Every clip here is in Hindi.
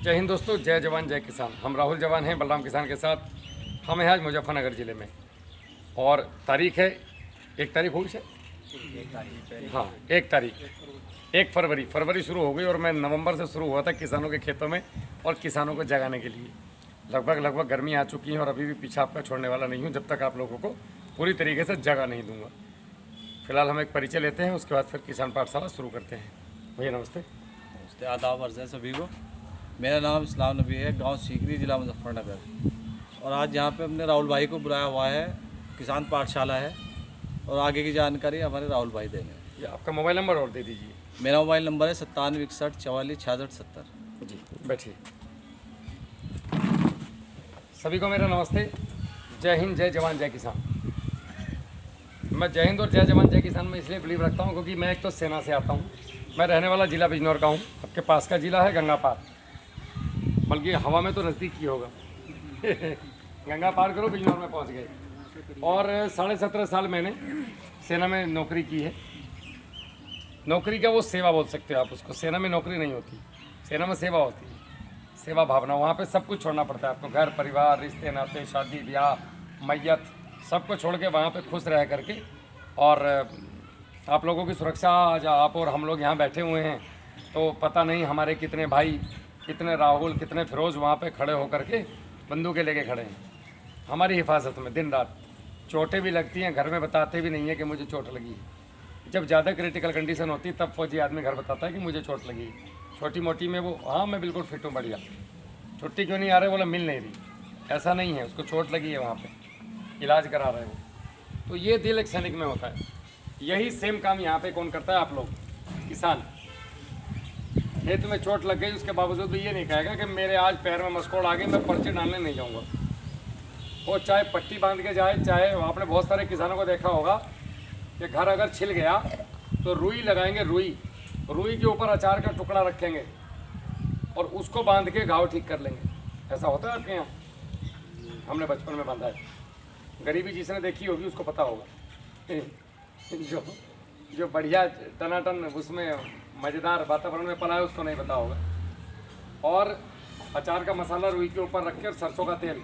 जय हिंद दोस्तों, जय जवान जय किसान। हम राहुल जवान हैं बलराम किसान के साथ। हम हैं आज मुजफ्फरनगर ज़िले में और तारीख है 1 तारीख होगी सर, 1 तारीख 1 फरवरी शुरू हो गई और मैं नवंबर से शुरू हुआ था किसानों के खेतों में और किसानों को जगाने के लिए। लगभग गर्मी आ चुकी है और अभी भी पीछा आपका छोड़ने वाला नहीं हूँ जब तक आप लोगों को पूरी तरीके से जगा नहीं दूंगा। फिलहाल हम एक परिचय लेते हैं, उसके बाद फिर किसान पाठशाला शुरू करते हैं। भैया नमस्ते। नमस्ते, आदाब अर्ज़ है सभी को। मेरा नाम इस्लाम नबी है, गांव सीकरी, ज़िला मुजफ्फरनगर। और आज यहाँ पे हमने राहुल भाई को बुलाया हुआ है, किसान पाठशाला है और आगे की जानकारी हमारे राहुल भाई देंगे। ये आपका मोबाइल नंबर और दे दीजिए। मेरा मोबाइल नंबर है 97 61 44 66 70। जी बैठिए। सभी को मेरा नमस्ते। जय हिंद, जय जवान जय किसान। मैं जय हिंद और जय जवान जय किसान में इसलिए बिलीव रखता हूँ क्योंकि मैं एक तो सेना से आता हूँ। मैं रहने वाला ज़िला बिजनौर का हूँ। आपके पास का ज़िला है गंगा पार, बल्कि हवा में तो नज़दीक ही होगा। गंगा पार करो बिजनौर में पहुँच गए। और 17.5 साल मैंने सेना में नौकरी की है। नौकरी का वो सेवा बोल सकते हो आप उसको। सेना में नौकरी नहीं होती, सेना में सेवा होती है। सेवा भावना, वहाँ पे सब कुछ छोड़ना पड़ता है आपको। घर परिवार, रिश्ते नाते, शादी ब्याह, मैयत, सबको छोड़ के वहाँ पे खुश रह करके। और आप लोगों की सुरक्षा, आज आप और हम लोग यहाँ बैठे हुए हैं तो पता नहीं हमारे कितने भाई, कितने राहुल, कितने फिरोज़ वहाँ पे खड़े होकर के बंदूकें लेके खड़े हैं हमारी हिफाजत में दिन रात। चोटें भी लगती हैं, घर में बताते भी नहीं है कि मुझे चोट लगी है। जब ज़्यादा क्रिटिकल कंडीशन होती है तब फौजी आदमी घर बताता है कि मुझे चोट लगी है। छोटी मोटी में वो हाँ मैं बिल्कुल फिट हूँ, बढ़िया। छुट्टी क्यों नहीं आ रहे, बोला मिल नहीं रही। ऐसा नहीं है, उसको चोट लगी है, वहाँ पे इलाज करा रहे हो। तो ये दिल एक सैनिक में होता है। यही सेम काम यहाँ पे कौन करता है? आप लोग किसान। खेत में चोट लग गई, उसके बावजूद भी ये नहीं कहेगा कि मेरे आज पैर में मस्कोड़ आ गई, मैं पर्ची डालने नहीं जाऊँगा। वो चाहे पट्टी बांध के जाए, चाहे आपने बहुत सारे किसानों को देखा होगा कि घर अगर छिल गया तो रुई लगाएंगे, रुई के ऊपर अचार का टुकड़ा रखेंगे और उसको बांध के घाव ठीक कर लेंगे। ऐसा होता है आपके यहाँ? हमने बचपन में बांधा है। गरीबी जिसने देखी होगी उसको पता होगा। जो बढ़िया टनाटन उसमें मज़ेदार वातावरण में पला है उसको नहीं पता होगा। और अचार का मसाला रुई के ऊपर रख के और सरसों का तेल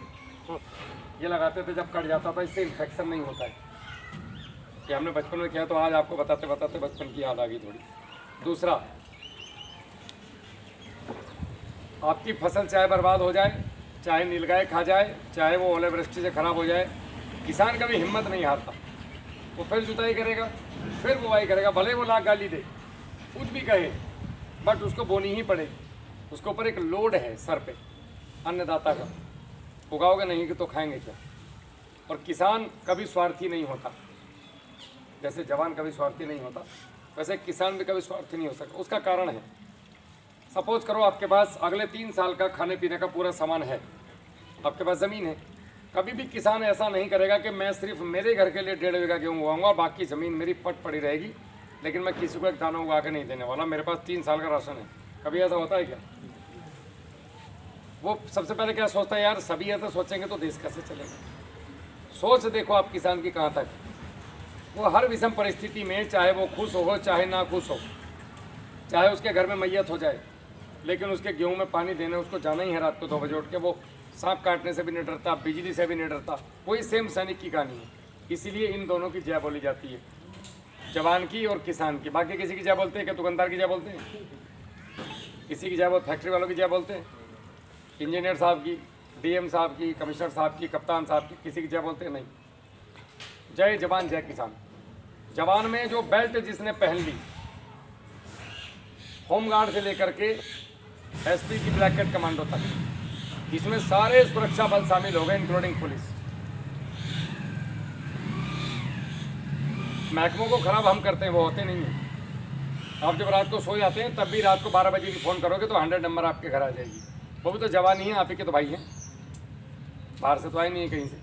ये लगाते थे जब कट जाता था। इससे इन्फेक्शन नहीं होता है। कि हमने बचपन में किया तो आज आपको बताते बताते बचपन की याद आ गई थोड़ी। दूसरा, आपकी फसल चाहे बर्बाद हो जाए, चाहे नीलगाय खा जाए, चाहे वो ओलावृष्टि से ख़राब हो जाए, किसान कभी हिम्मत नहीं हारता। वो फिर जुताई करेगा, फिर बुआई करेगा, भले वो लाख गाली दे, कुछ भी कहे, बट उसको बोनी ही पड़ेगी। उसके ऊपर एक लोड है सर पे अन्नदाता का। उगाओगे नहीं कि तो खाएंगे क्या? और किसान कभी स्वार्थी नहीं होता। जैसे जवान कभी स्वार्थी नहीं होता, वैसे किसान भी कभी स्वार्थी नहीं हो सकता। उसका कारण है, सपोज करो आपके पास अगले 3 साल का खाने पीने का पूरा सामान है, आपके पास ज़मीन है। कभी भी किसान ऐसा नहीं करेगा कि मैं सिर्फ मेरे घर के लिए 1.5 बीघा गेहूँ उगाऊंगा और बाकी ज़मीन मेरी पट पड़ी रहेगी, लेकिन मैं किसी को एक दाना उगा के नहीं देने वाला, मेरे पास 3 साल का राशन है। कभी ऐसा होता है क्या? वो सबसे पहले क्या सोचता है, यार सभी ऐसा सोचेंगे तो देश कैसे चलेगा। सोच देखो आप किसान की कहाँ तक। वो हर विषम परिस्थिति में, चाहे वो खुश हो चाहे ना खुश हो, चाहे उसके घर में मैयत हो जाए, लेकिन उसके गेहूं में पानी देने उसको जाना ही है। रात को 2 बजे उठ के वो सांप काटने से भी नहीं डरता, बिजली से भी नहीं डरता। वही सेम सैनिक की कहानी है। इसीलिए इन दोनों की जय बोली जाती है, जवान की और किसान की। बाकी किसी की जय बोलते हैं क्या? दुकानदार की जय बोलते हैं? किसी की जय बोलते? फैक्ट्री वालों की जय बोलते हैं? इंजीनियर साहब की, डीएम साहब की, कमिश्नर साहब की, कप्तान साहब की, किसी की जय बोलते हैं? नहीं। जय जवान जय किसान। जवान में जो बेल्ट जिसने पहन ली, होमगार्ड से लेकर के एसपी की ब्लैक कैट कमांडो तक, इसमें सारे सुरक्षा बल शामिल हो गए, इंक्लूडिंग पुलिस। महकमों को खराब हम करते हैं, वो होते नहीं हैं। आप जब रात को सो जाते हैं तब भी रात को 12 बजे की फ़ोन करोगे तो 100 नंबर आपके घर आ जाएगी। वो भी तो जवान ही हैं, आप ही के तो भाई हैं, बाहर से तो आए नहीं है कहीं से।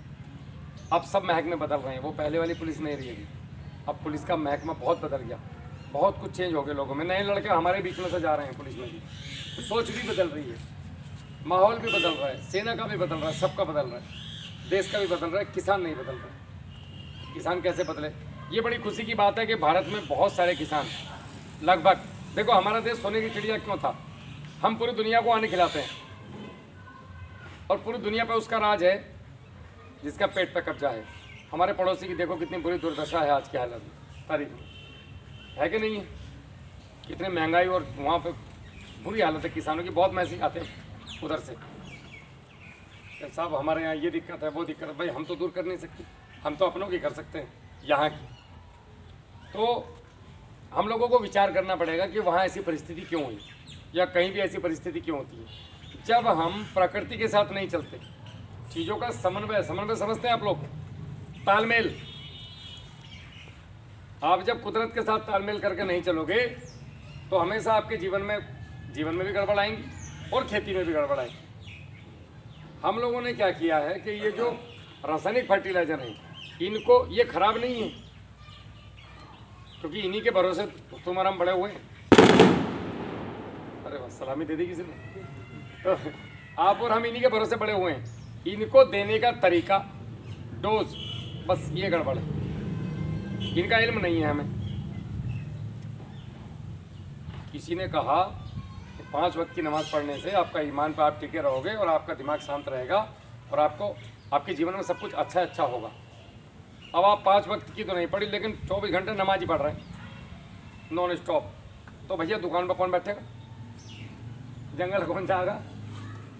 अब सब महकमे बदल रहे हैं, वो पहले वाली पुलिस नहीं रहेगी। अब पुलिस का महकमा बहुत बदल गया, बहुत कुछ चेंज हो गया लोगों में। नए लड़के हमारे बीच में से जा रहे हैं पुलिस में भी। तो सोच भी बदल रही है, माहौल भी बदल रहा है, सेना का भी बदल रहा है, सबका बदल रहा है, देश का भी बदल रहा है। किसान नहीं बदल रहा। किसान कैसे बदले? ये बड़ी खुशी की बात है कि भारत में बहुत सारे किसान, लगभग देखो हमारा देश सोने की चिड़िया क्यों था? हम पूरी दुनिया को अन्न खिलाते हैं। और पूरी दुनिया पे उसका राज है जिसका पेट पे कब्जा है। हमारे पड़ोसी की देखो कितनी बुरी दुर्दशा है आज के हालत में, तारीख में, है कि नहीं है? कितनी महंगाई और वहाँ पे बुरी हालत है किसानों की। बहुत मैसेज आते हैं उधर से, साहब हमारे यहाँ ये दिक्कत है वो दिक्कत है। भाई हम तो दूर कर नहीं सकते, हम तो अपनों की कर सकते हैं यहाँ की। तो हम लोगों को विचार करना पड़ेगा कि वहाँ ऐसी परिस्थिति क्यों हुई या कहीं भी ऐसी परिस्थिति क्यों होती है। जब हम प्रकृति के साथ नहीं चलते, चीज़ों का समन्वय समझते हैं आप लोग, तालमेल। आप जब कुदरत के साथ तालमेल करके नहीं चलोगे तो हमेशा आपके जीवन में भी गड़बड़ आएंगी और खेती में भी गड़बड़ आएंगी। हम लोगों ने क्या किया है कि ये जो रासायनिक फर्टिलाइजर हैं इनको, ये खराब नहीं है क्योंकि इन्हीं के भरोसे तुम और हम बड़े हुए हैं। अरे बस सलामी दे दी किसी ने। तो आप और हम इन्हीं के भरोसे बड़े हुए हैं। इनको देने का तरीका, डोज, बस ये गड़बड़ है, इनका इल्म नहीं है हमें। किसी ने कहा कि 5 वक्त की नमाज़ पढ़ने से आपका ईमान पर आप टिके रहोगे और आपका दिमाग शांत रहेगा और आपके जीवन में सब कुछ अच्छा होगा। अब आप 5 वक्त की तो नहीं पढ़ी लेकिन 24 घंटे नमाज ही पढ़ रहे हैं नॉन स्टॉप, तो भैया दुकान पर कौन बैठेगा, जंगल कौन जाएगा?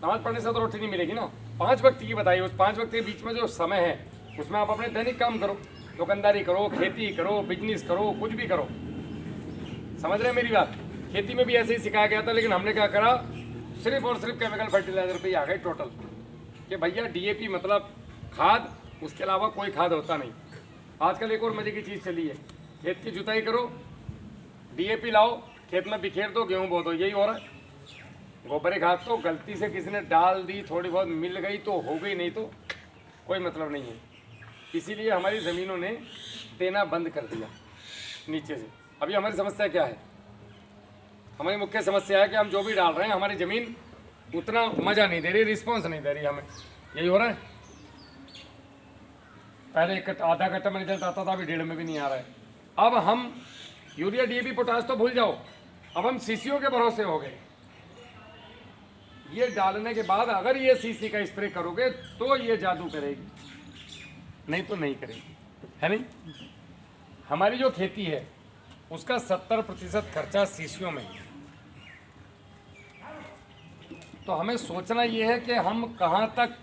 नमाज पढ़ने से तो रोटी नहीं मिलेगी ना। 5 वक्त की बताइए, उस 5 वक्त के बीच में जो समय है उसमें आप अपने दैनिक काम करो, दुकानदारी करो, खेती करो, बिजनेस करो, कुछ भी करो। समझ रहे हैं मेरी बात? खेती में भी ऐसे ही सिखाया गया था, लेकिन हमने क्या करा, सिर्फ और सिर्फ केमिकल फर्टिलाइजर पे ही आ गए टोटल कि भैया डीएपी मतलब खाद, उसके अलावा कोई खाद होता नहीं। आजकल एक और मजे की चीज़ चली है, खेत की जुताई करो, डीएपी लाओ, खेत में बिखेर दो, गेहूँ बो दो, यही हो रहा है। गोबर खाद तो गलती से किसी ने डाल दी, थोड़ी बहुत मिल गई तो हो गई, नहीं तो कोई मतलब नहीं है। इसीलिए हमारी ज़मीनों ने देना बंद कर दिया नीचे से। अभी हमारी समस्या क्या है? हमारी मुख्य समस्या है कि हम जो भी डाल रहे हैं हमारी ज़मीन उतना मज़ा नहीं दे रही, रिस्पॉन्स नहीं दे रही हमें, यही हो रहा है। पहले आधा कट्टा में रिजल्ट आता था, अभी 1.5 में भी नहीं आ रहा है। अब हम यूरिया डीएपी पोटास तो भूल जाओ, अब हम सीसीओ के भरोसे हो गए। ये डालने के बाद अगर ये सीसी का स्प्रे करोगे तो ये जादू करेगी, नहीं तो नहीं करेगी, है नहीं? हमारी जो खेती है उसका 70% खर्चा सीसीओ में है। तो हमें सोचना ये है कि हम कहाँ तक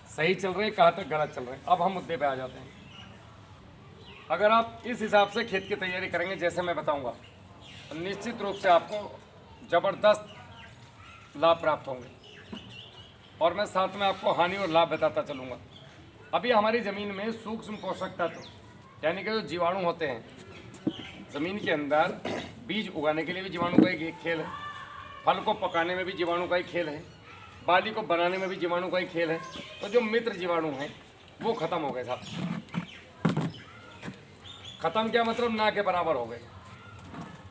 सही चल रहे हैं, कहाँ तक गलत चल रहे हैं। अब हम मुद्दे पे आ जाते हैं। अगर आप इस हिसाब से खेत की तैयारी करेंगे जैसे मैं बताऊंगा, तो निश्चित रूप से आपको ज़बरदस्त लाभ प्राप्त होंगे। और मैं साथ में आपको हानि और लाभ बताता चलूँगा। अभी हमारी ज़मीन में सूक्ष्म पोषक तत्व यानी कि जो जीवाणु होते हैं ज़मीन के अंदर, बीज उगाने के लिए भी जीवाणु का एक खेल है, फल को पकाने में भी जीवाणु का ही खेल है, बाली को बनाने में भी जीवाणु का ही खेल है। तो जो मित्र जीवाणु हैं वो ख़त्म हो गए साहब। ख़त्म क्या मतलब? ना के बराबर हो गए।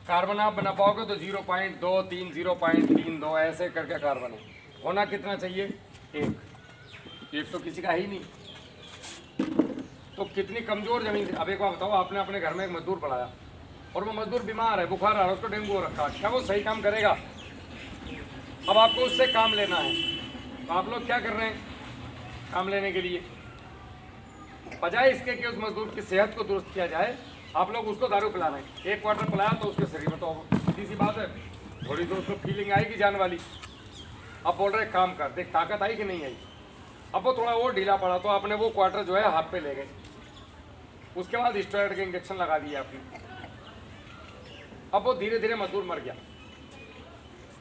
कार्बन आप बना पाओगे तो 0.23 0.32 ऐसे करके कार्बन है। होना कितना चाहिए? एक तो किसी का ही नहीं। तो कितनी कमज़ोर ज़मीन थी। अब एक बार बताओ, आपने अपने घर में एक मजदूर पढ़ाया और वो मजदूर बीमार है, बुखार आ रहा है, उसको डेंगू हो रखा है, क्या वो सही काम करेगा? अब आपको उससे काम लेना है, तो आप लोग क्या कर रहे हैं काम लेने के लिए? बजाय इसके कि उस मजदूर की सेहत को दुरुस्त किया जाए, आप लोग उसको दारू पिला रहे हैं। 1 क्वार्टर पिलाया तो उसके शरीर में तो सीधी सी बात है थोड़ी तो उसको फीलिंग आएगी जान वाली। अब बोल रहे काम कर, देख ताकत आई कि नहीं आई। अब वो थोड़ा और ढीला पड़ा तो आपने वो क्वार्टर जो है हाथ पे ले गए, उसके बाद स्टेरॉइड के इंजेक्शन लगा दिया आपने। अब वो धीरे धीरे मजदूर मर गया।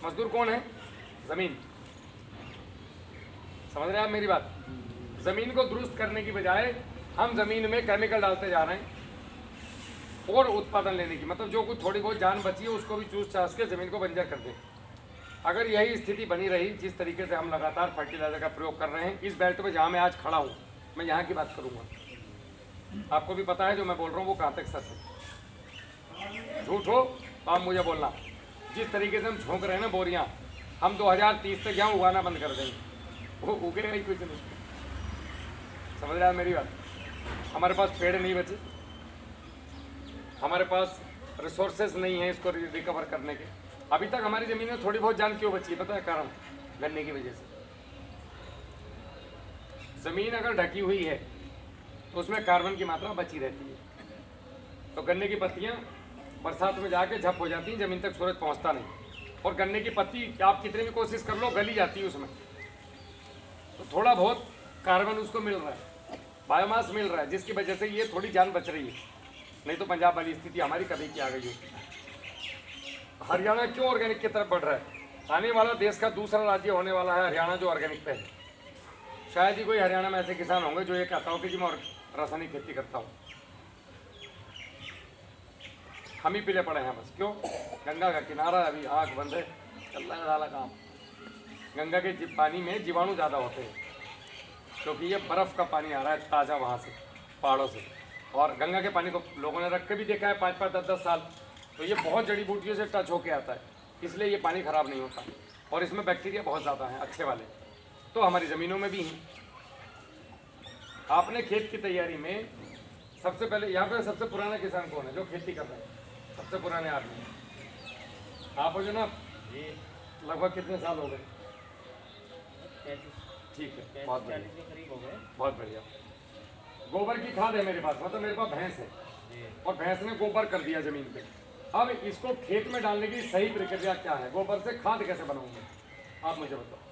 मजदूर कौन है? ज़मीन। समझ रहे हैं आप मेरी बात? ज़मीन को दुरुस्त करने की बजाय हम ज़मीन में केमिकल डालते जा रहे हैं और उत्पादन लेने की, मतलब जो कुछ थोड़ी बहुत जान बची है उसको भी चूस चास के ज़मीन को बंजर कर दें। अगर यही स्थिति बनी रही, जिस तरीके से हम लगातार फर्टिलाइजर का प्रयोग कर रहे हैं इस बेल्ट पे जहाँ मैं आज खड़ा हूँ, मैं यहाँ की बात करूँगा। आपको भी पता है जो मैं बोल रहा हूँ वो कहाँ तक सच है। झूठ हो तो आप मुझे बोलना। जिस तरीके से हम झोंक रहे हैं ना बोरियाँ, हम 2030 तक यहाँ उगाना बंद कर देंगे, वो उगेगा ही कुछ नहीं। समझ रहे हैं मेरी बात? हमारे पास पेड़ नहीं बचे, हमारे पास रिसोर्सेज नहीं है इसको रिकवर करने के। अभी तक हमारी ज़मीन में थोड़ी बहुत जान क्यों बची है पता है? कारण गन्ने की वजह से। ज़मीन अगर ढकी हुई है तो उसमें कार्बन की मात्रा बची रहती है। तो गन्ने की पत्तियाँ बरसात में जाके झप हो जाती हैं, ज़मीन तक सूरज पहुंचता नहीं। और गन्ने की पत्ती आप कितनी भी कोशिश कर लो गली जाती है उसमें। तो थोड़ा बहुत कार्बन उसको मिल रहा है, बायोमास मिल रहा है, जिसकी वजह से ये थोड़ी जान बच रही है। नहीं तो पंजाब वाली स्थिति हमारी कभी की आ गई होती। हरियाणा क्यों ऑर्गेनिक की तरफ बढ़ रहा है? आने वाला देश का दूसरा राज्य होने वाला है हरियाणा, जो ऑर्गेनिक पे है। शायद ही कोई हरियाणा में ऐसे किसान होंगे जो ये कहता हो कि जी मैं रासायनिक खेती करता हूँ। हम ही पीले पड़े हैं बस। क्यों? गंगा का किनारा अभी आँख बंद है, चल रहा है सारा काम। गंगा के पानी में जीवाणु ज़्यादा होते हैं क्योंकि ये बर्फ़ का पानी आ रहा है ताज़ा वहाँ से, पहाड़ों से। और गंगा के पानी को लोगों ने रख के भी देखा है 5-5, 10-10 साल। तो ये बहुत जड़ी बूटियों से टच होके आता है, इसलिए ये पानी ख़राब नहीं होता। और इसमें बैक्टीरिया बहुत ज़्यादा हैं, अच्छे वाले। तो हमारी ज़मीनों में भी हैं। आपने खेत की तैयारी में सबसे पहले, यहाँ पे सबसे पुराना किसान कौन है जो खेती कर रहे हैं? सबसे पुराने आदमी आप हो जो ना, लगभग कितने साल हो गए? ठीक है, बहुत बढ़िया, बहुत बढ़िया। गोबर की खाद है मेरे पास, मतलब मेरे पास भैंस है और भैंस ने गोबर कर दिया ज़मीन पे। अब इसको खेत में डालने की सही प्रक्रिया क्या है? गोबर से खाद कैसे बनाऊंगे आप मुझे बताओ।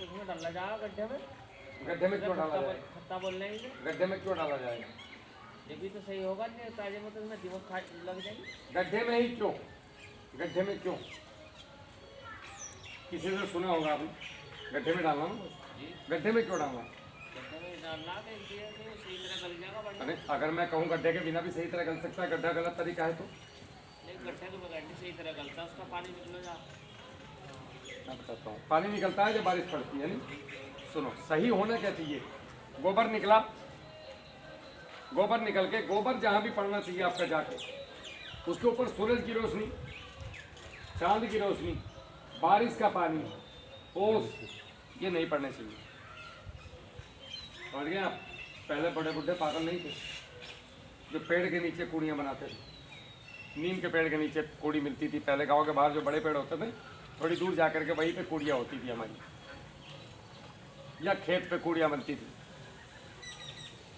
उसमें डाला जाएगा गड्ढे में। गड्ढे में क्यों डाला जाएगा? खत्ता बोल रहे हैं, गड्ढे में क्यों डाला जाएगा? ये भी तो सही होगा नहीं, ताजे में तो उसमें दीमक खाद लग जाएगी। गड्ढे में ही क्यों? गड्ढे में क्यों? किसी से सुना होगा आपने, गड्ढे में डालना ना। गड्ढे में क्यों डालना? गड्ढे में डालना तो इसलिए कि सही तरह गल जाएगा बढ़िया। अरे अगर मैं कहूँ गड्ढे के बिना भी सही तरह गल सकता है, गड्ढा गलत तरीका है तो? नहीं, गड्ढे के बगैर नहीं सही तरह गलता, उसका पानी निकलेगा। मैं बताता हूँ, पानी निकलता है जब बारिश पड़ती है। नहीं, सुनो, सही होना क्या चाहिए? गोबर निकला, गोबर निकल के गोबर जहाँ भी पड़ना चाहिए आपका जाके, उसके ऊपर सूरज की रोशनी, चांद की रोशनी, बारिश का पानी, ओस, ये नहीं पड़ने चाहिए। समझ गए आप? पहले बड़े बुढ़े पागल नहीं थे जो पेड़ के नीचे कूड़ियाँ बनाते थे। नीम के पेड़ के नीचे कूड़ी मिलती थी पहले। गाँव के बाहर जो बड़े पेड़ होते थे, थोड़ी दूर जा कर के वहीं पे कूड़ियाँ होती थी हमारी, या खेत पे कूड़ियाँ बनती थी।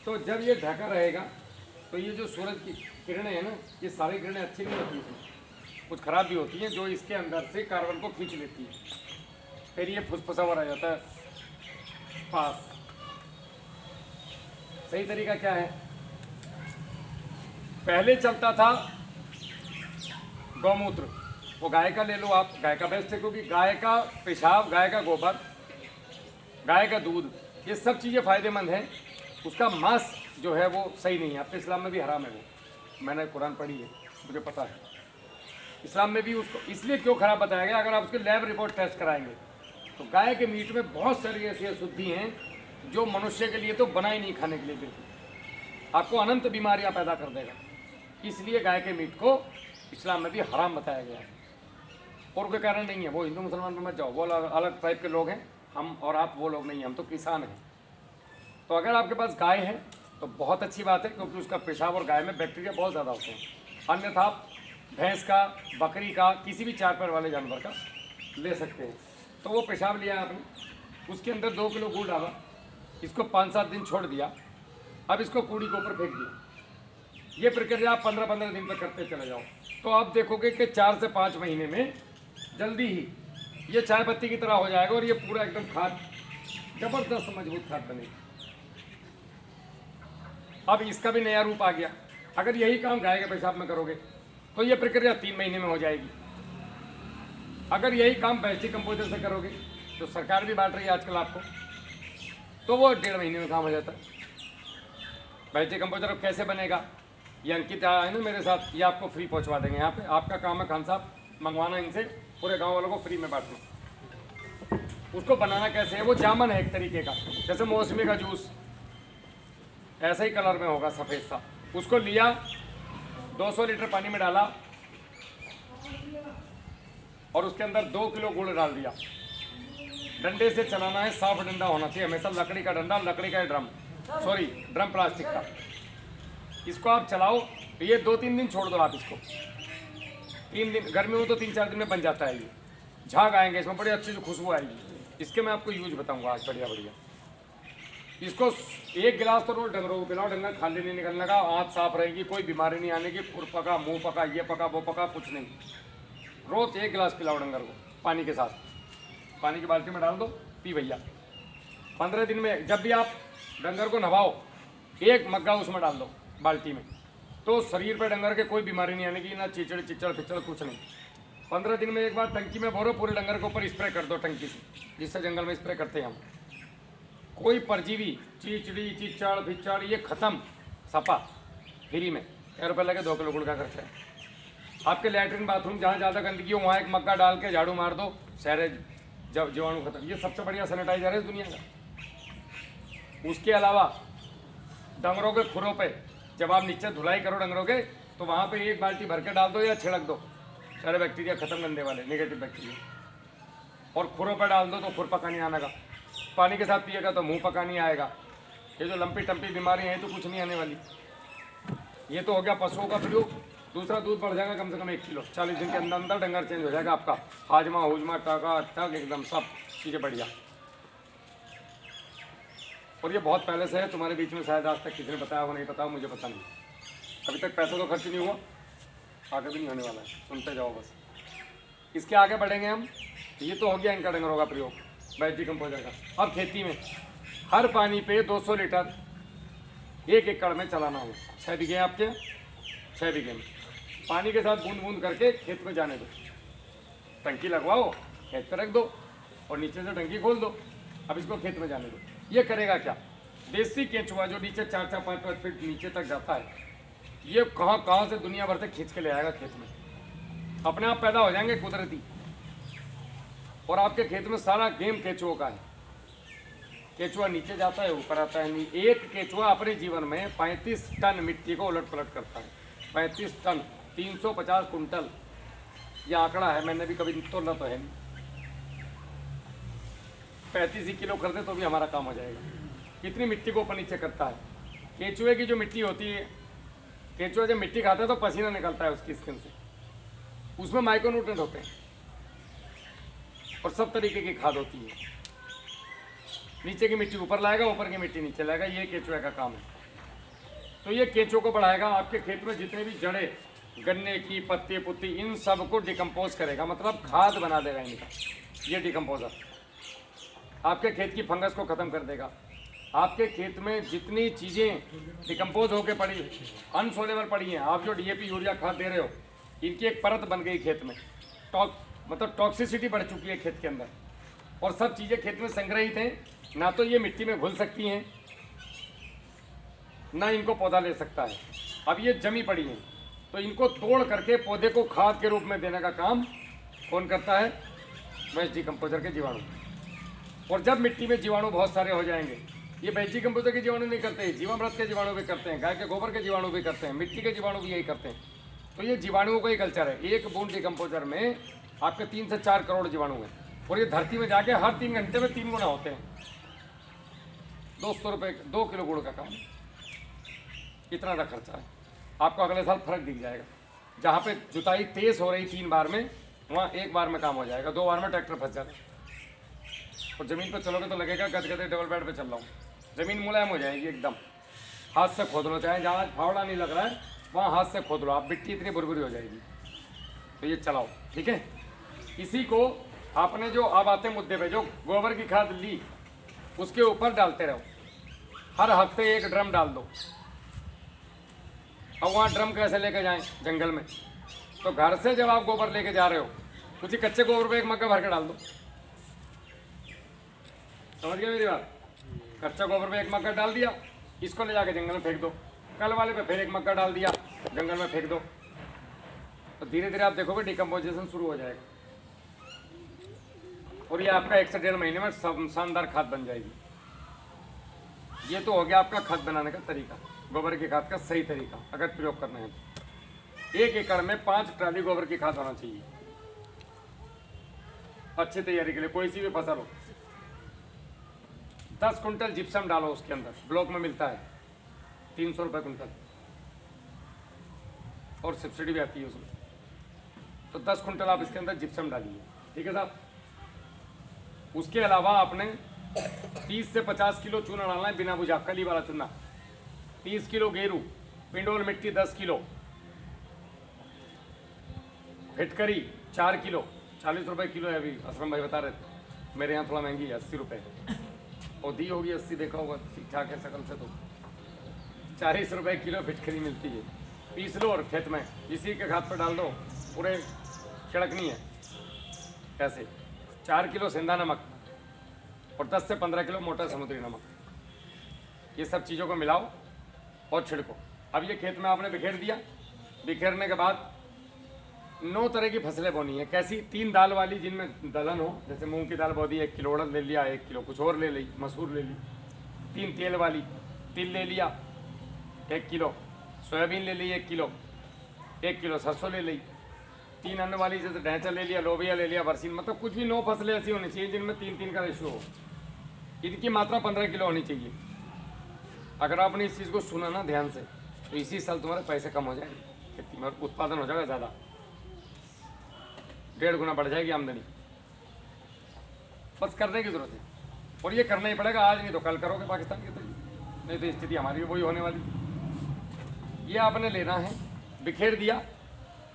तो जब ये ढका रहेगा तो ये जो सूरज की किरणें हैं ना, ये सारी किरणें अच्छी नहीं होती इसमें, कुछ ख़राब भी होती हैं जो इसके अंदर से कार्बन को खींच लेती है। फिर ये फुसफुसा हुआ रह जाता है पास। सही तरीका क्या है? पहले चलता था गौमूत्र, वो गाय का ले लो आप, गाय का बेस्ट है क्योंकि गाय का पेशाब, गाय का गोबर, गाय का दूध, ये सब चीज़ें फ़ायदेमंद हैं। उसका मांस जो है वो सही नहीं है, आपके इस्लाम में भी हराम है वो। मैंने कुरान पढ़ी है, मुझे पता है। इस्लाम में भी उसको इसलिए क्यों खराब बताया गया, अगर आप उसके लैब रिपोर्ट टेस्ट कराएंगे तो गाय के मीट में बहुत सारी ऐसी अशुद्धि हैं जो मनुष्य के लिए तो बना ही नहीं खाने के लिए, बिल्कुल आपको अनंत बीमारियां पैदा कर देगा। इसलिए गाय के मीट को इस्लाम में भी हराम बताया गया है। और कोई कारण नहीं है, वो हिंदू मुसलमान में मत जाओ, वो अलग टाइप के लोग हैं, हम और आप वो लोग नहीं हैं, हम तो किसान हैं। तो अगर आपके पास गाय है तो बहुत अच्छी बात है क्योंकि उसका पेशाब और गाय में बैक्टीरिया बहुत ज़्यादा होते हैं। अन्यथा आप भैंस का, बकरी का, किसी भी चार पैर वाले जानवर का ले सकते हैं। तो वो पेशाब लिया आपने, उसके अंदर 2 किलो गुड़ डाला, इसको 5-7 दिन छोड़ दिया, अब इसको कूड़ी के ऊपर फेंक दिया। ये प्रक्रिया आप 15-15 दिन तक करते चले जाओ तो आप देखोगे कि 4 से 5 महीने में जल्दी ही ये चाय पत्ती की तरह हो जाएगा और ये पूरा एकदम खाद, जबरदस्त मजबूत खाद बनेगी। अब इसका भी नया रूप आ गया। अगर यही काम गाय के पेशाब में करोगे तो ये प्रक्रिया 3 महीने में हो जाएगी। अगर यही काम वेस्टी कंपोजर से करोगे तो सरकार भी बांट रही है आजकल आपको, तो वो 1.5 महीने में काम हो जाता है। वेस्टी कंपोजर अब कैसे बनेगा, ये अंकित है ना मेरे साथ, ये आपको फ्री पहुंचवा देंगे। यहाँ पे आपका काम है खान साहब मंगवाना इनसे, पूरे गांव वालों को फ्री में बांटना। उसको बनाना कैसे है, वो जामन है एक तरीके का, जैसे मौसमी का जूस, ऐसा ही कलर में होगा सफ़ेद सा। उसको लिया, 200 लीटर पानी में डाला और उसके अंदर 2 किलो गुड़ डाल दिया। डंडे से चलाना है, साफ डंडा होना चाहिए हमेशा, लकड़ी का डंडा, लकड़ी का ड्रम, सॉरी ड्रम प्लास्टिक का। इसको आप चलाओ, ये 2-3 दिन छोड़ दो आप इसको। 3 दिन, गर्मी में तो 3-4 दिन में बन जाता है। ये झाग आएंगे इसमें, बड़ी अच्छी सी खुशबू आएगी। इसके मैं आपको यूज बताऊंगा आज बढ़िया बढ़िया। इसको 1 गिलास तो रोज डंगरों को पिलाओ, डंगर खाली नहीं निकलने का, आँख साफ रहेगी, कोई बीमारी नहीं आने की, खुर पका, मुंह पका, ये पका वो पका, कुछ नहीं। रोज 1 गिलास पिलाओ डंगर को पानी के साथ, पानी की बाल्टी में डाल दो, पी भैया। 15 दिन में जब भी आप डंगर को नहवाओ 1 मग्गा उसमें डाल दो बाल्टी में, तो शरीर पे डंगर के कोई बीमारी नहीं आने की, ना चिचड़ चिचड़ फिचड़ कुछ नहीं। 15 दिन में एक बार टंकी में भरो, पूरे डंगर के ऊपर स्प्रे कर दो टंकी से, जिससे जंगल में स्प्रे करते हैं हम। कोई परजीवी चिचड़ी चिचड़ फिचड़ ये खत्म, सपा फ्री में। 1 रुपये लगे, 2 किलो गुड़ का खर्चा है। आपके लैट्रिन बाथरूम जहाँ ज़्यादा गंदगी हो वहाँ 1 मग्गा डाल के झाड़ू मार दो, सारे जीवाणु खत्म। ये सबसे बढ़िया सैनिटाइजर है दुनिया का। उसके अलावा डंगरों के खुरों पे जब आप नीचे धुलाई करो डंगरों के, तो वहाँ पे 1 बाल्टी भर के डाल दो या छिड़क दो, सारे बैक्टीरिया खत्म गंदे वाले नेगेटिव बैक्टीरिया। और खुरों पर डाल दो तो खुर पका नहीं आने का, पानी के साथ पिएगा तो मुंह पका नहीं आएगा। ये जो लंपी टंपी बीमारियाँ हैं तो कुछ नहीं आने वाली। ये तो हो गया पशुओं का प्रयोग। दूसरा, दूध बढ़ जाएगा कम से कम 1 किलो, 40 दिन के अंदर अंदर डंगर चेंज हो जाएगा आपका, हाजमा हुजमा टाका टक एकदम सब चीज़ें बढ़िया। और ये बहुत पहले से है, तुम्हारे बीच में शायद आज तक किसी ने बताया हो, नहीं बताया, मुझे पता नहीं। अभी तक पैसा तो खर्च नहीं हुआ, आगे भी नहीं होने वाला है, सुनते जाओ बस। इसके आगे बढ़ेंगे हम। ये तो हो गया इनका डंगरों का प्रयोग, बैच डिकम्पोजर का। अब खेती में हर पानी पे 200 लीटर 1 एकड़ में चलाना हो। 6 बीघे आपके, 6 बीघे में पानी के साथ बूंद बूंद करके खेत में जाने दो। टंकी लगवाओ, खेत पे रख दो और नीचे से टंकी खोल दो। अब इसको खेत में जाने दो। ये करेगा क्या? देसी केंचुआ जो नीचे 4-4, 5-5 फीट नीचे तक जाता है, ये कहाँ से दुनिया भर से खींच के ले आएगा खेत में। अपने आप पैदा हो जाएंगे कुदरती। और आपके खेत में सारा गेम केंचुओं का है। केंचुआ नीचे जाता है, ऊपर आता है नहीं। एक केंचुआ अपने जीवन में 35 टन मिट्टी को उलट पलट करता है। 35 टन, 350 कुंटल, ये आंकड़ा है, मैंने भी कभी तोला तो है नहीं। 35 ही किलो कर दे तो भी हमारा काम हो जाएगा। इतनी मिट्टी को ऊपर नीचे करता है। केंचुए की जो मिट्टी होती है, केंचुआ जब मिट्टी खाता है तो पसीना निकलता है उसकी स्किन से, उसमें माइक्रोन्यूट्रिएंट होते हैं और सब तरीके की खाद होती है। नीचे की मिट्टी ऊपर लाएगा, ऊपर की मिट्टी नीचे लाएगा, ये केंचुए का काम है। तो ये केंचुओं को बढ़ाएगा। आपके खेत में जितने भी जड़ें, गन्ने की पत्ती पुत्ती, इन सब को डिकम्पोज करेगा, मतलब खाद बना देगा इनका। ये डिकम्पोजर आपके खेत की फंगस को ख़त्म कर देगा। आपके खेत में जितनी चीज़ें डिकम्पोज होकर पड़ी, अनसोलेबल पड़ी हैं, आप जो डीएपी यूरिया खाद दे रहे हो, इनकी एक परत बन गई खेत में। मतलब टॉक्सिसिटी बढ़ चुकी है खेत के अंदर, और सब चीज़ें खेत में संग्रहित हैं। ना तो ये मिट्टी में घुल सकती हैं, ना इनको पौधा ले सकता है। अब ये जमी पड़ी हैं, तो इनको तोड़ करके पौधे को खाद के रूप में देने का काम कौन करता है? वेस्ट डिकम्पोजर के जीवाणु। और जब मिट्टी में जीवाणु बहुत सारे हो जाएंगे, ये वेस्ट डिकम्पोजर के जीवाणु नहीं करते, जीवामृत के जीवाणु भी करते हैं, गाय के गोबर के जीवाणु भी करते हैं, मिट्टी के जीवाणु भी यही करते हैं। तो ये जीवाणुओं का ही कल्चर है। 1 बूंद डिकम्पोजर में आपके 3 से 4 करोड़ जीवाणु हैं, और ये धरती में जाके हर 3 घंटे में 3 गुना होते हैं। 200 रुपये 2 किलो गुड़ का काम, इतना का खर्चा है। आपको अगले साल फर्क दिख जाएगा। जहाँ पे जुताई तेज हो रही 3 बार में, वहाँ 1 बार में काम हो जाएगा। 2 बार में ट्रैक्टर फंस जाएगा। और ज़मीन पर चलोगे तो लगेगा गदगदे डबल बेड पे चल रहा हूँ। ज़मीन मुलायम हो जाएगी एकदम। हाथ से खोद लो, चाहे जहाँ फावड़ा नहीं लग रहा है वहाँ हाथ से खोद लो, आप मिट्टी इतनी भुरभुरी हो जाएगी। तो ये चलाओ, ठीक है। इसी को आपने जो अब आते मुद्दे पे, जो गोबर की खाद ली उसके ऊपर डालते रहो। हर हफ्ते 1 ड्रम डाल दो। अब वहाँ ड्रम कैसे लेके जाएं जंगल में? तो घर से जब आप गोबर लेके जा रहे हो, उसी कच्चे गोबर पे 1 मग्गा भर के डाल दो। समझ गए मेरी बात? कच्चा गोबर पे 1 मग्गा डाल दिया, इसको ले जाके जंगल में फेंक दो। कल वाले पे फिर 1 मग्गा डाल दिया, जंगल में फेंक दो। तो धीरे धीरे आप देखोगे डिकम्पोजिशन शुरू हो जाएगा, और ये आपका 1 से 1.5 महीने में शानदार खाद बन जाएगी। ये तो हो गया आपका खाद बनाने का तरीका, गोबर की खाद का सही तरीका अगर प्रयोग करना है तो। 1 एकड़ में 5 ट्राली गोबर की खाद होना चाहिए अच्छी तैयारी के लिए। कोई सी भी फसल हो, 10 कुंटल जिप्सम डालो उसके अंदर, ब्लॉक में मिलता है 300 रुपये कुंटल, और सब्सिडी भी आती है उसमें। तो 10 कुंटल आप इसके अंदर जिप्सम डालिए, ठीक है साहब। उसके अलावा आपने 30 से 50 किलो चूना डालना है बिना बुझा, कली वाला चूना। 30 किलो गेरू, पिंडोल मिट्टी 10 किलो, फिटकरी 4 किलो, 40 रुपए किलो है, अभी असलम भाई बता रहे थे, मेरे यहाँ थोड़ा महंगी है 80 रुपये, और दी होगी 80, देखा होगा ठीक ठाक है शकल से, तो 40 रुपए किलो फिटकरी मिलती है। पीस लो और खेत में इसी के खाद पर डाल दो, पूरे छिड़कनी है ऐसे। 4 किलो सेंधा नमक और 10 से 15 किलो मोटा समुद्री नमक, ये सब चीज़ों को मिलाओ और छिड़को। अब ये खेत में आपने बिखेर दिया, बिखेरने के बाद 9 तरह की फसलें बोनी है। कैसी? 3 दाल वाली जिनमें दलहन हो, जैसे मूंग की दाल बो दी, 1 किलो उड़द ले लिया, 1 किलो कुछ और ले ली, मसूर ले ली। 3 तेल वाली, तिल ले लिया 1 किलो, सोयाबीन ले ली 1 किलो, 1 किलो सरसों ले ली। 3 अन्न वाली, जैसे ढैंचा ले लिया, लोबिया ले लिया, बरसीन, मतलब कुछ भी 9 फसलें ऐसी होनी चाहिए जिनमें 3-3 का रेशो हो। इनकी मात्रा 15 किलो होनी चाहिए। अगर आपने इस चीज़ को सुना ना ध्यान से, तो इसी साल तुम्हारे पैसे कम हो जाएंगे खेती में और उत्पादन हो जाएगा ज़्यादा, 1.5 गुना बढ़ जाएगी आमदनी। बस करने की जरूरत है, और ये करना ही पड़ेगा। आज नहीं तो कल करोगे पाकिस्तान की तरह, नहीं तो स्थिति हमारी भी वही होने वाली। ये आपने लेना है, बिखेर दिया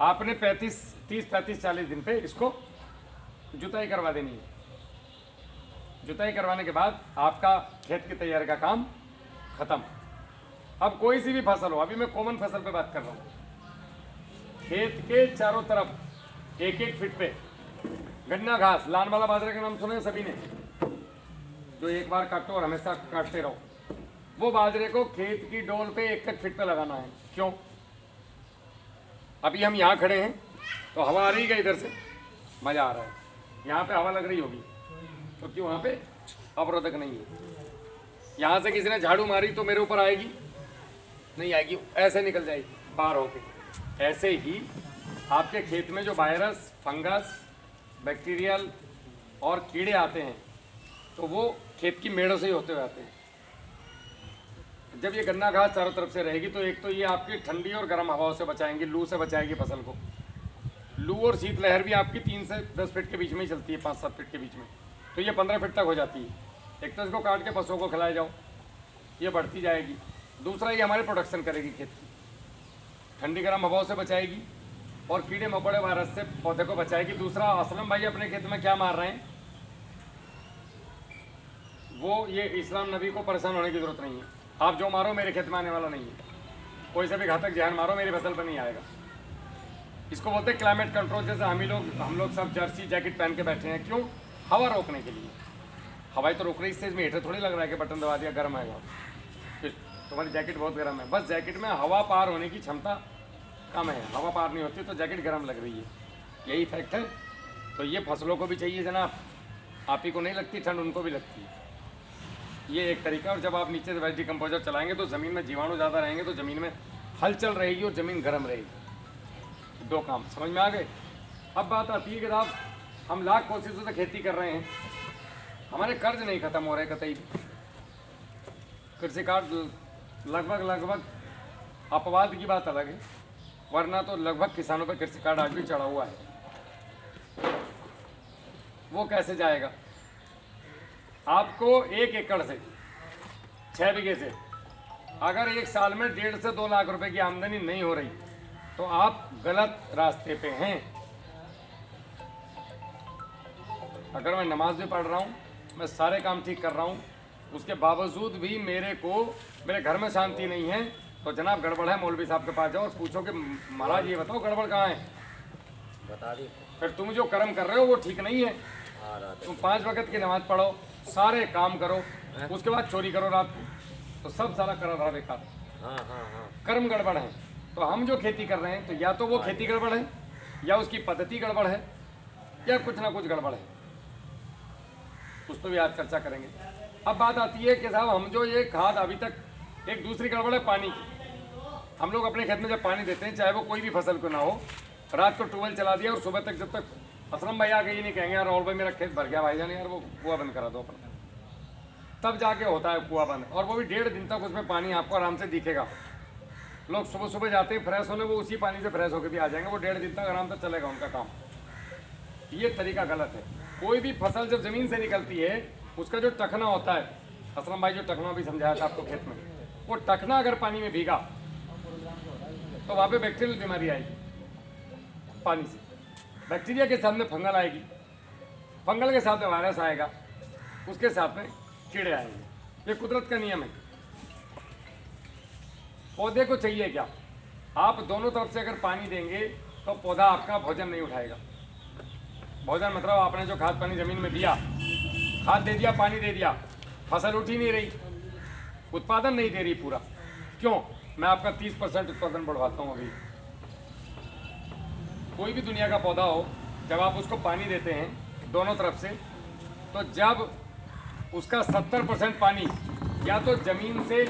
आपने 30, 35, 40 दिन पे इसको जुताई करवा देनी है। जुताई करवाने के बाद आपका खेत की तैयारी का काम खत्म। अब कोई सी भी फसल हो, अभी मैं कॉमन फसल पे बात कर रहा हूँ। खेत के चारों तरफ 1-1 फीट पे गन्ना घास, लान वाला बाजरे का नाम सुने सभी ने, जो एक बार काटो और हमेशा काटते रहो, वो बाजरे को खेत की डोल पे 1-1 फीट पे लगाना है। क्यों? अभी हम यहाँ खड़े हैं तो हवा आ रही है इधर से, मज़ा आ रहा है, यहाँ पे हवा लग रही होगी, क्योंकि वहाँ पे अवरोधक नहीं है। यहाँ से किसी ने झाड़ू मारी तो मेरे ऊपर आएगी नहीं, आएगी ऐसे निकल जाएगी बाहर होके। ऐसे ही आपके खेत में जो वायरस, फंगस, बैक्टीरियल और कीड़े आते हैं, तो वो खेत की मेड़ों से ही होते हुए आते हैं। जब ये गन्ना घास चारों तरफ से रहेगी तो एक तो ये आपकी ठंडी और गर्म हवाओं से बचाएंगी, लू से बचाएगी फसल को। लू और शीतलहर भी आपकी 3 से 10 फीट के बीच में ही चलती है, 5-7 फीट के बीच में, तो ये 15 फीट तक हो जाती है। एक तो इसको काट के पशुओं को खिलाए जाओ, ये बढ़ती जाएगी। दूसरा, ये हमारे प्रोटेक्शन करेगी खेत की, ठंडी गर्म हवाओं से बचाएगी और कीड़े मकोड़े वायरस से पौधे को बचाएगी। दूसरा, असलम भाई अपने खेत में क्या मार रहे हैं, वो ये इस्लाम नबी को परेशान होने की जरूरत नहीं है। आप जो मारो मेरे खेत में आने वाला नहीं है, कोई से भी घातक जहर मारो मेरी फसल पर नहीं आएगा। इसको बोलते हैं क्लाइमेट कंट्रोल। जैसे हम लोग सब जर्सी जैकेट पहन के बैठे हैं, क्यों? हवा रोकने के लिए। हवाई तो रोक रही, इससे इसमें हीटर थोड़ी लग रहा है कि बटन दबा दिया गर्म आएगा, तुम्हारी जैकेट बहुत गर्म है। बस जैकेट में हवा पार होने की क्षमता कम है, हवा पार नहीं होती तो जैकेट गर्म लग रही है, यही फैक्ट है। तो ये फसलों को भी चाहिए जनाब, आप ही को नहीं लगती ठंड, उनको भी लगती है। ये एक तरीका। और जब आप नीचे से वेस्ट डिकम्पोजर चलाएंगे तो ज़मीन में जीवाणु ज़्यादा रहेंगे, तो ज़मीन में हलचल रहेगी और ज़मीन गर्म रहेगी। 2 काम समझ में आ गए। अब बात आती है कि साहब हम लाख कोशिशों से खेती कर रहे हैं, हमारे कर्ज नहीं ख़त्म हो रहे कतई। कृषि कार्ड लगभग अपवाद की बात अलग है, वरना तो लगभग किसानों पर कृषि कार्ड आज भी चढ़ा हुआ है। वो कैसे जाएगा? आपको 1 एकड़ से 6 बीघे से अगर एक साल में 1.5 से 2 लाख रुपए की आमदनी नहीं हो रही तो आप गलत रास्ते पे हैं। अगर मैं नमाज भी पढ़ रहा हूँ, मैं सारे काम ठीक कर रहा हूँ, उसके बावजूद भी मेरे घर में शांति नहीं है, तो जनाब गड़बड़ है, मौलवी साहब के पास जाओ और पूछो कि महाराज ये बताओ गड़बड़ कहाँ है, बता दी। फिर तुम जो कर्म कर रहे हो वो ठीक नहीं है। तुम 5 वक्त की नमाज पढ़ो, सारे काम करो, उसके बाद चोरी करो रात को, तो सब सारा कर रहा बेकार। कर्म गड़बड़ है। तो हम जो खेती कर रहे हैं, तो या तो वो खेती गड़बड़ है, या उसकी पद्धति गड़बड़ है, या कुछ ना कुछ गड़बड़ है। उस पर भी आज चर्चा करेंगे। अब बात आती है कि साहब हम जो ये खाद, अभी तक एक दूसरी गड़बड़ है पानी की। हम लोग अपने खेत में जब पानी देते हैं, चाहे वो कोई भी फसल को ना हो, रात को ट्यूबवेल चला दिया और सुबह तक जब तक असलम भाई आ गए ये नहीं कहेंगे यार राहुल भाई मेरा खेत भर गया भाईजान, यार वो कुआं बंद करा दो अपना, तब जाके होता है कुआं बंद। और वो भी 1.5 दिन तक उसमें पानी आपको आराम से दिखेगा। लोग सुबह सुबह जाते हैं फ्रेश होने, वो उसी पानी से फ्रेश होकर भी आ जाएंगे, वो 1.5 दिन तक आराम से चलेगा उनका काम। ये तरीका गलत है। कोई भी फसल जब ज़मीन से निकलती है उसका जो टखना होता है, असलम भाई जो टखना भी समझाया था आपको खेत में, वो टखना अगर पानी में भीगा तो वहाँ पे बैक्टीरियल बीमारी आएगी पानी से। बैक्टीरिया के साथ में फंगल आएगी, फंगल के साथ में वायरस आएगा, उसके साथ में कीड़े आएंगे। ये कुदरत का नियम है। पौधे को चाहिए क्या? आप दोनों तरफ से अगर पानी देंगे तो पौधा आपका भोजन नहीं उठाएगा। भोजन मतलब आपने जो खाद पानी ज़मीन में दिया, खाद दे दिया, पानी दे दिया, फसल उठ ही नहीं रही, उत्पादन नहीं दे रही पूरा। क्यों? मैं आपका 30% उत्पादन बढ़वाता हूँ। अभी कोई भी दुनिया का पौधा हो, जब आप उसको पानी देते हैं दोनों तरफ से, तो जब उसका 70% पानी या तो ज़मीन से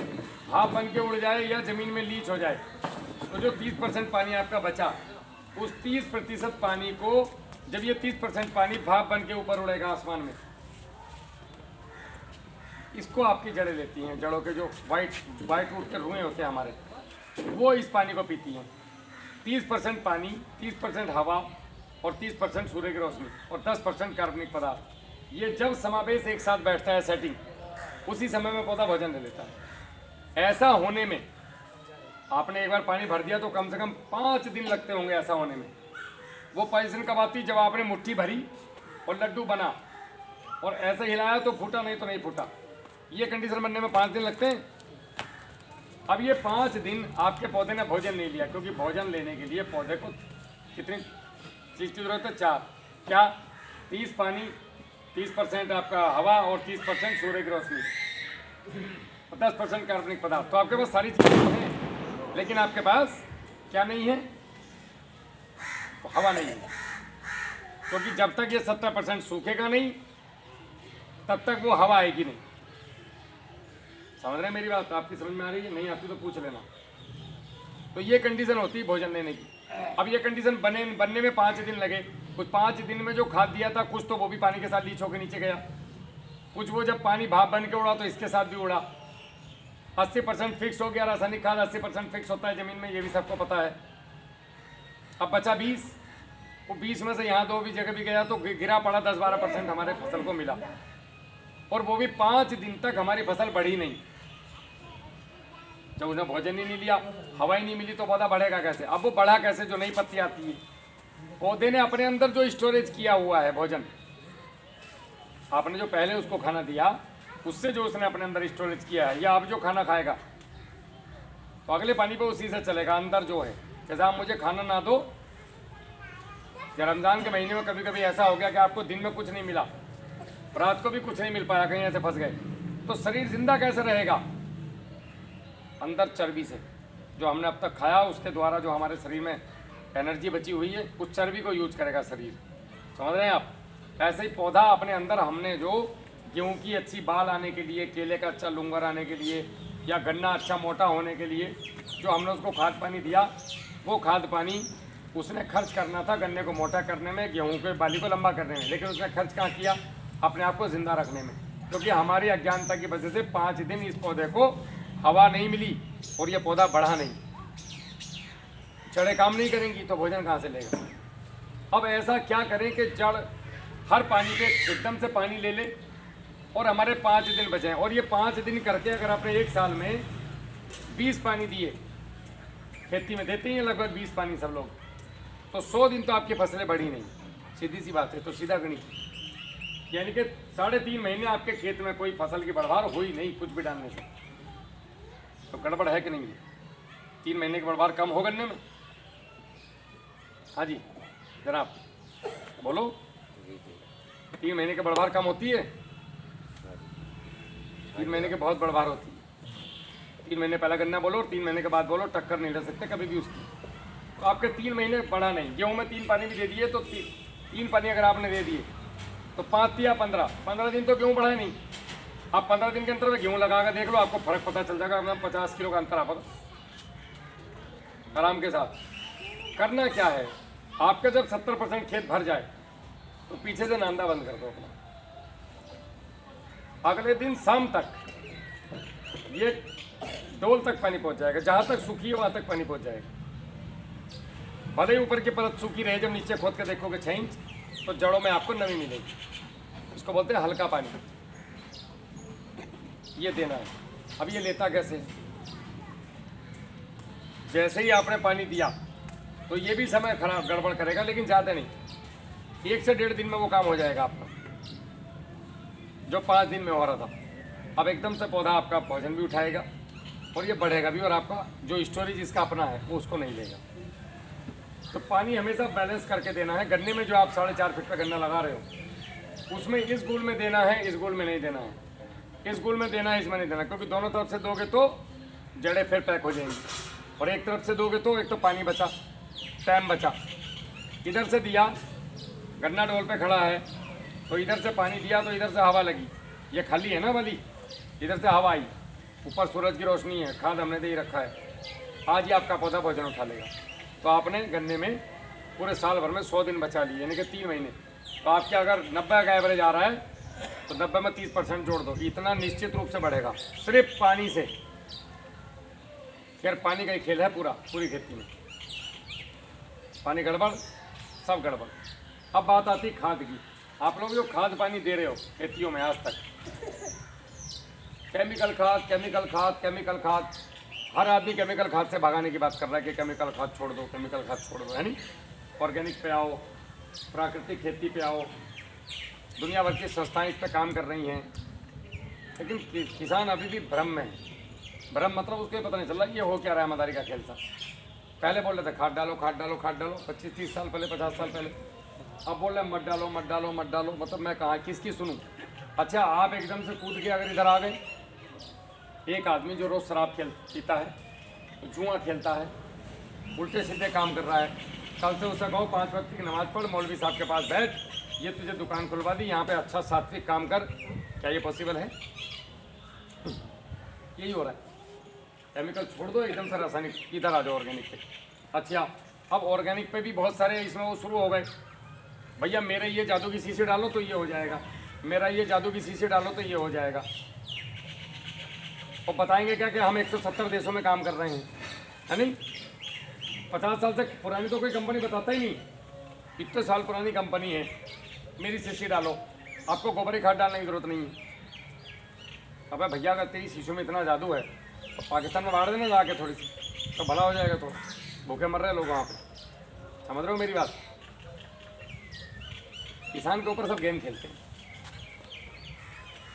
भाप बन के उड़ जाए या ज़मीन में लीच हो जाए, तो जो 30% पानी आपका बचा, उस 30% पानी को, जब ये 30% पानी भाप बन के ऊपर उड़ेगा आसमान में, इसको आपकी जड़ें लेती हैं। जड़ों के जो वाइट रूट के रुएं होते हैं हमारे, वो इस पानी को पीती हैं। 30% पानी, 30% हवा और 30% सूर्य की रोशनी और 10% कार्बनिक पदार्थ, ये जब समावेश एक साथ बैठता है, सेटिंग, उसी समय में पौधा भोजन ले लेता है। ऐसा होने में आपने एक बार पानी भर दिया तो कम से कम 5 दिन लगते होंगे ऐसा होने में। वो पोजीशन कब आती? जब आपने मुट्ठी भरी और लड्डू बना और ऐसे हिलाया तो फूटा, नहीं तो नहीं फूटा। ये कंडीशन बनने में 5 दिन लगते हैं। अब ये 5 दिन आपके पौधे ने भोजन नहीं लिया, क्योंकि भोजन लेने के लिए पौधे को कितनी चीज़ की जरूरत है? 4। क्या? 30 पानी, 30% आपका हवा और 30% सूर्य की रोशनी और 10% कार्बनिक पदार्थ। तो आपके पास सारी चीज़ें तो हैं, लेकिन आपके पास क्या नहीं है? तो हवा नहीं है, क्योंकि जब तक ये 70% सूखेगा नहीं तब तक वो हवा आएगी नहीं। समझ रहे हैं मेरी बात? आपकी समझ में आ रही है? नहीं आती तो पूछ लेना। तो ये कंडीशन होती है भोजन लेने की। अब ये कंडीशन बनने में 5 दिन लगे। कुछ 5 दिन में जो खाद दिया था, कुछ तो वो भी पानी के साथ लीच होकर नीचे गया, कुछ वो जब पानी भाप बन के उड़ा तो इसके साथ भी उड़ा। 80% फिक्स हो गया। रासायनिक खाद 80% फिक्स होता है ज़मीन में, ये भी सबको पता है। अब बचा 20, वो 20 में से यहाँ 2 भी जगह भी गया तो गिरा पड़ा 10-12% हमारे फसल को मिला, और वो भी 5 दिन तक हमारी फसल बढ़ी नहीं। जब उसने भोजन ही नहीं लिया, हवा ही नहीं मिली, तो पौधा बढ़ेगा कैसे? अब वो बढ़ा कैसे? जो नई पत्ती आती है, पौधे ने अपने अंदर जो स्टोरेज किया हुआ है भोजन, आपने जो पहले उसको खाना दिया, उससे जो उसने अपने अंदर स्टोरेज किया है, या अब जो खाना खाएगा तो अगले पानी पे उसी से चलेगा। अंदर जो है, जैसे आप मुझे खाना ना दो, या रमज़ान के महीने में कभी कभी ऐसा हो गया कि आपको दिन में कुछ नहीं मिला, रात को भी कुछ नहीं मिल पाया, कहीं ऐसे फंस गए, तो शरीर जिंदा कैसे रहेगा? अंदर चर्बी से, जो हमने अब तक खाया उसके द्वारा जो हमारे शरीर में एनर्जी बची हुई है, उस चर्बी को यूज करेगा शरीर। समझ रहे हैं आप? ऐसे ही पौधा अपने अंदर, हमने जो गेहूं की अच्छी बाल आने के लिए, केले का अच्छा लुंगर आने के लिए, या गन्ना अच्छा मोटा होने के लिए जो हमने उसको खाद पानी दिया, वो खाद पानी उसने खर्च करना था गन्ने को मोटा करने में, गेहूं के बाली को लंबा करने में, लेकिन उसने खर्च कहाँ किया? अपने आप को जिंदा रखने में। क्योंकि हमारी अज्ञानता की वजह से 5 दिन इस पौधे को हवा नहीं मिली और ये पौधा बढ़ा नहीं, जड़ें काम नहीं करेंगी तो भोजन कहाँ से लेगा? अब ऐसा क्या करें कि जड़ हर पानी पे एकदम से पानी ले ले और हमारे 5 दिन बचे हैं, और ये 5 दिन करके अगर आपने एक साल में 20 पानी दिए, खेती में देते हैं लगभग 20 पानी सब लोग, तो 100 दिन तो आपकी फसलें बढ़ी नहीं। सीधी सी बात है। तो सीधा गणित, यानी कि 3.5 महीने आपके खेत में कोई फसल की बढ़वार हुई नहीं कुछ भी डालने से। तो गड़बड़ है कि नहीं है? 3 महीने की बढ़वार कम हो गन्ने में? हाँ जी जनाब बोलो, 3 महीने की बढ़वार कम होती है? 3 महीने की बहुत बढ़वार होती है। 3 महीने पहला गन्ना बोलो और 3 महीने के बाद बोलो, टक्कर नहीं ले सकते कभी भी उसकी। तो आपके 3 महीने बढ़ा नहीं। गेहूँ में 3 पानी भी दे दिए, तो 3 पानी अगर आपने दे दिए तो 5 या 15 दिन तो गेहूँ बढ़ा नहीं। आप 15 दिन के अंतर में गेहूँ लगा कर देख लो, आपको फर्क पता चल जाएगा। मतलब 50 किलो का अंतर आपका आराम के साथ। करना क्या है, आपका जब 70% खेत भर जाए तो पीछे से नांदा बंद कर दो अपना। अगले दिन शाम तक ये डोल तक पानी पहुंच जाएगा, जहां तक सूखी है वहां तक पानी पहुंच जाएगा। भले ही ऊपर की परत सूखी रहे, जब नीचे खोद के देखोगे 6 इंच, तो जड़ों में आपको नमी मिलेगी। इसको बोलते हैं हल्का पानी, ये देना है। अब ये लेता कैसे है? जैसे ही आपने पानी दिया तो ये भी समय खराब गड़बड़ करेगा, लेकिन ज़्यादा नहीं, 1 से 1.5 दिन में वो काम हो जाएगा आपका, जो 5 दिन में हो रहा था। अब एकदम से पौधा आपका भोजन भी उठाएगा और ये बढ़ेगा भी, और आपका जो स्टोरेज इसका अपना है वो उसको नहीं लेगा। तो पानी हमेशा बैलेंस करके देना है। गन्ने में जो आप 4.5 फीट का गन्ना लगा रहे हो, उसमें इस गोल में देना है, इस गोल में नहीं देना है, इस गोल में देना है, इसमें नहीं देना, क्योंकि दोनों तरफ से दोगे तो जड़ें फिर पैक हो जाएंगी, और एक तरफ से दोगे तो एक तो पानी बचा, टाइम बचा। इधर से दिया, गन्ना डोल पे खड़ा है तो इधर से पानी दिया तो इधर से हवा लगी, ये खाली है ना वाली, इधर से हवा आई, ऊपर सूरज की रोशनी है, खाद हमने दे ही रखा है, आज ही आपका पौधा भोजन उठा लेगा। तो आपने गन्ने में पूरे साल भर में 100 दिन बचा लिए, यानी कि 3 महीने। तो आपके अगर 90 का एवरेज आ रहा है तो 90 में 30% जोड़ दो, इतना निश्चित रूप से बढ़ेगा सिर्फ पानी से। खैर पानी का ही खेल है पूरी खेती में, पानी गड़बड़ सब गड़बड़। अब बात आती है खाद की। आप लोग जो खाद पानी दे रहे हो खेतियों में आज तक, केमिकल खाद केमिकल खाद केमिकल खाद, हर आदमी केमिकल खाद से भगाने की बात कर रहा है कि केमिकल खाद छोड़ दो, केमिकल खाद छोड़ दो, है नहीं? ऑर्गेनिक पे आओ, प्राकृतिक खेती पे आओ। दुनिया भर की संस्थाएं इस पे काम कर रही हैं, लेकिन किसान अभी भी भ्रम में है। भ्रम मतलब उसको पता नहीं चल रहा ये हो क्या रहा है, मदारी का खेल सा। पहले बोल रहे थे खाद डालो खाद डालो खाद डालो, 25-30 साल पहले, 50 साल पहले। अब बोल रहे मत डालो मत डालो मत डालो, मतलब मैं कहाँ किसकी सुनूं? अच्छा, आप एकदम से कूद के अगर इधर आ गए, एक आदमी जो रोज़ शराब पीता है, जुआ खेलता है, उल्टे सीधे काम कर रहा है, कल से उसे कहो 5 वक्त की नमाज पढ़, मौलवी साहब के पास बैठ, ये तुझे दुकान खुलवा दी, यहाँ पे अच्छा सात्विक काम कर, क्या ये पॉसिबल है? यही हो रहा है। केमिकल छोड़ दो, एकदम से रासायनिक, इधर आ जाओ ऑर्गेनिक पे। अच्छा, अब ऑर्गेनिक पे भी बहुत सारे इसमें वो शुरू हो गए, भैया मेरे ये जादू की शीशी डालो तो ये हो जाएगा, मेरा ये जादू की शीशी डालो तो ये हो जाएगा। और बताएंगे क्या कि हम 170 देशों में काम कर रहे हैं, है नहीं? 50 साल से पुरानी तो कोई कंपनी बताता ही नहीं, इतने साल पुरानी कंपनी है, मेरी शीशी डालो, आपको गोबरी खाद डालने की जरूरत नहीं है। अबे भैया अगर तेरी शीशों में इतना जादू है तो पाकिस्तान में बांट देना जाके थोड़ी सी, तो भला हो जाएगा। तो भूखे मर रहे हैं लोग वहाँ पे, समझ रहे हो मेरी बात? किसान के ऊपर सब गेम खेलते हैं,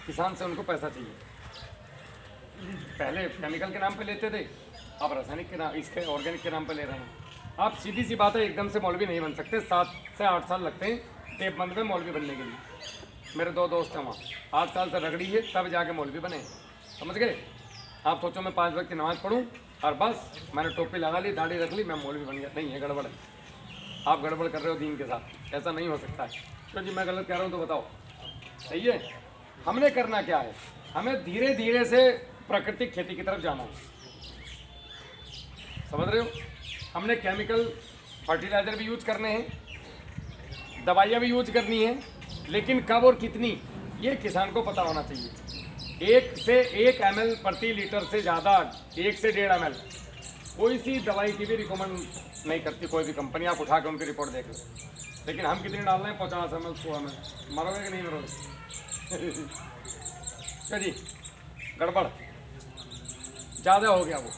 किसान से उनको पैसा चाहिए। पहले केमिकल के नाम पे लेते थे, अब रासायनिक के नाम, इसके ऑर्गेनिक के नाम पे ले रहे हैं। आप सीधी सी बात है, एकदम से मौलवी नहीं बन सकते, 7 से 8 साल लगते हैं देवबंद में मौलवी बनने के लिए। मेरे 2 दोस्त हैं वहाँ, 8 साल से रगड़ी है तब जाके मौलवी बने, समझ गए? आप सोचो मैं 5 वक्त की नमाज़ पढ़ूँ और बस मैंने टोपी लगा ली, दाढ़ी रख ली, मैं मौलवी बन गया? नहीं है, गड़बड़ है। आप गड़बड़ कर रहे हो दीन के साथ, ऐसा नहीं हो सकता है। तो जी मैं गलत कह रहा हूँ तो बताओ, सही है? हमने करना क्या है? हमें धीरे धीरे से प्राकृतिक खेती की तरफ जाना है, समझ रहे हो? हमने केमिकल फर्टिलाइज़र भी यूज करने हैं, दवाइयाँ भी यूज करनी है, लेकिन कब और कितनी ये किसान को पता होना चाहिए। 1 से 1 ml प्रति लीटर से ज़्यादा, 1 से 1.5 ml कोई सी दवाई की भी रिकमेंड नहीं करती कोई भी कंपनी। आप उठा के उनकी रिपोर्ट देख लो, लेकिन हम कितनी डाल रहे हैं? 50 ml 100 ml। मरोगे कि नहीं मरोगे? क्या जी, गड़बड़ ज़्यादा हो गया। वो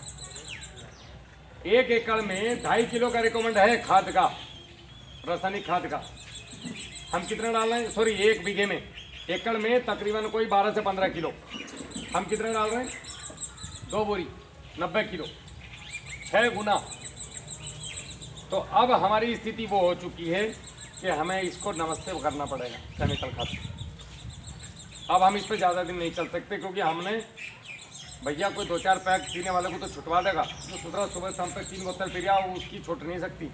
1 एकड़ में 2.5 किलो का रिकमेंड है खाद का, रासायनिक खाद का। हम कितना डाल रहे हैं? सॉरी, 1 बीघे में, एकड़ में तकरीबन कोई 12 से 15 किलो। हम कितना डाल रहे हैं? 2 बोरी 90 किलो, 6 गुना। तो अब हमारी स्थिति वो हो चुकी है कि हमें इसको नमस्ते करना पड़ेगा केमिकल खाद। अब हम इस पर ज़्यादा दिन नहीं चल सकते, क्योंकि हमने भैया कोई 2-4 पैक पीने वाले को तो छुटवा देगा, जो सुबह सुबह शाम तक 3 बोतल पी रहा, वो उसकी छूट नहीं सकती,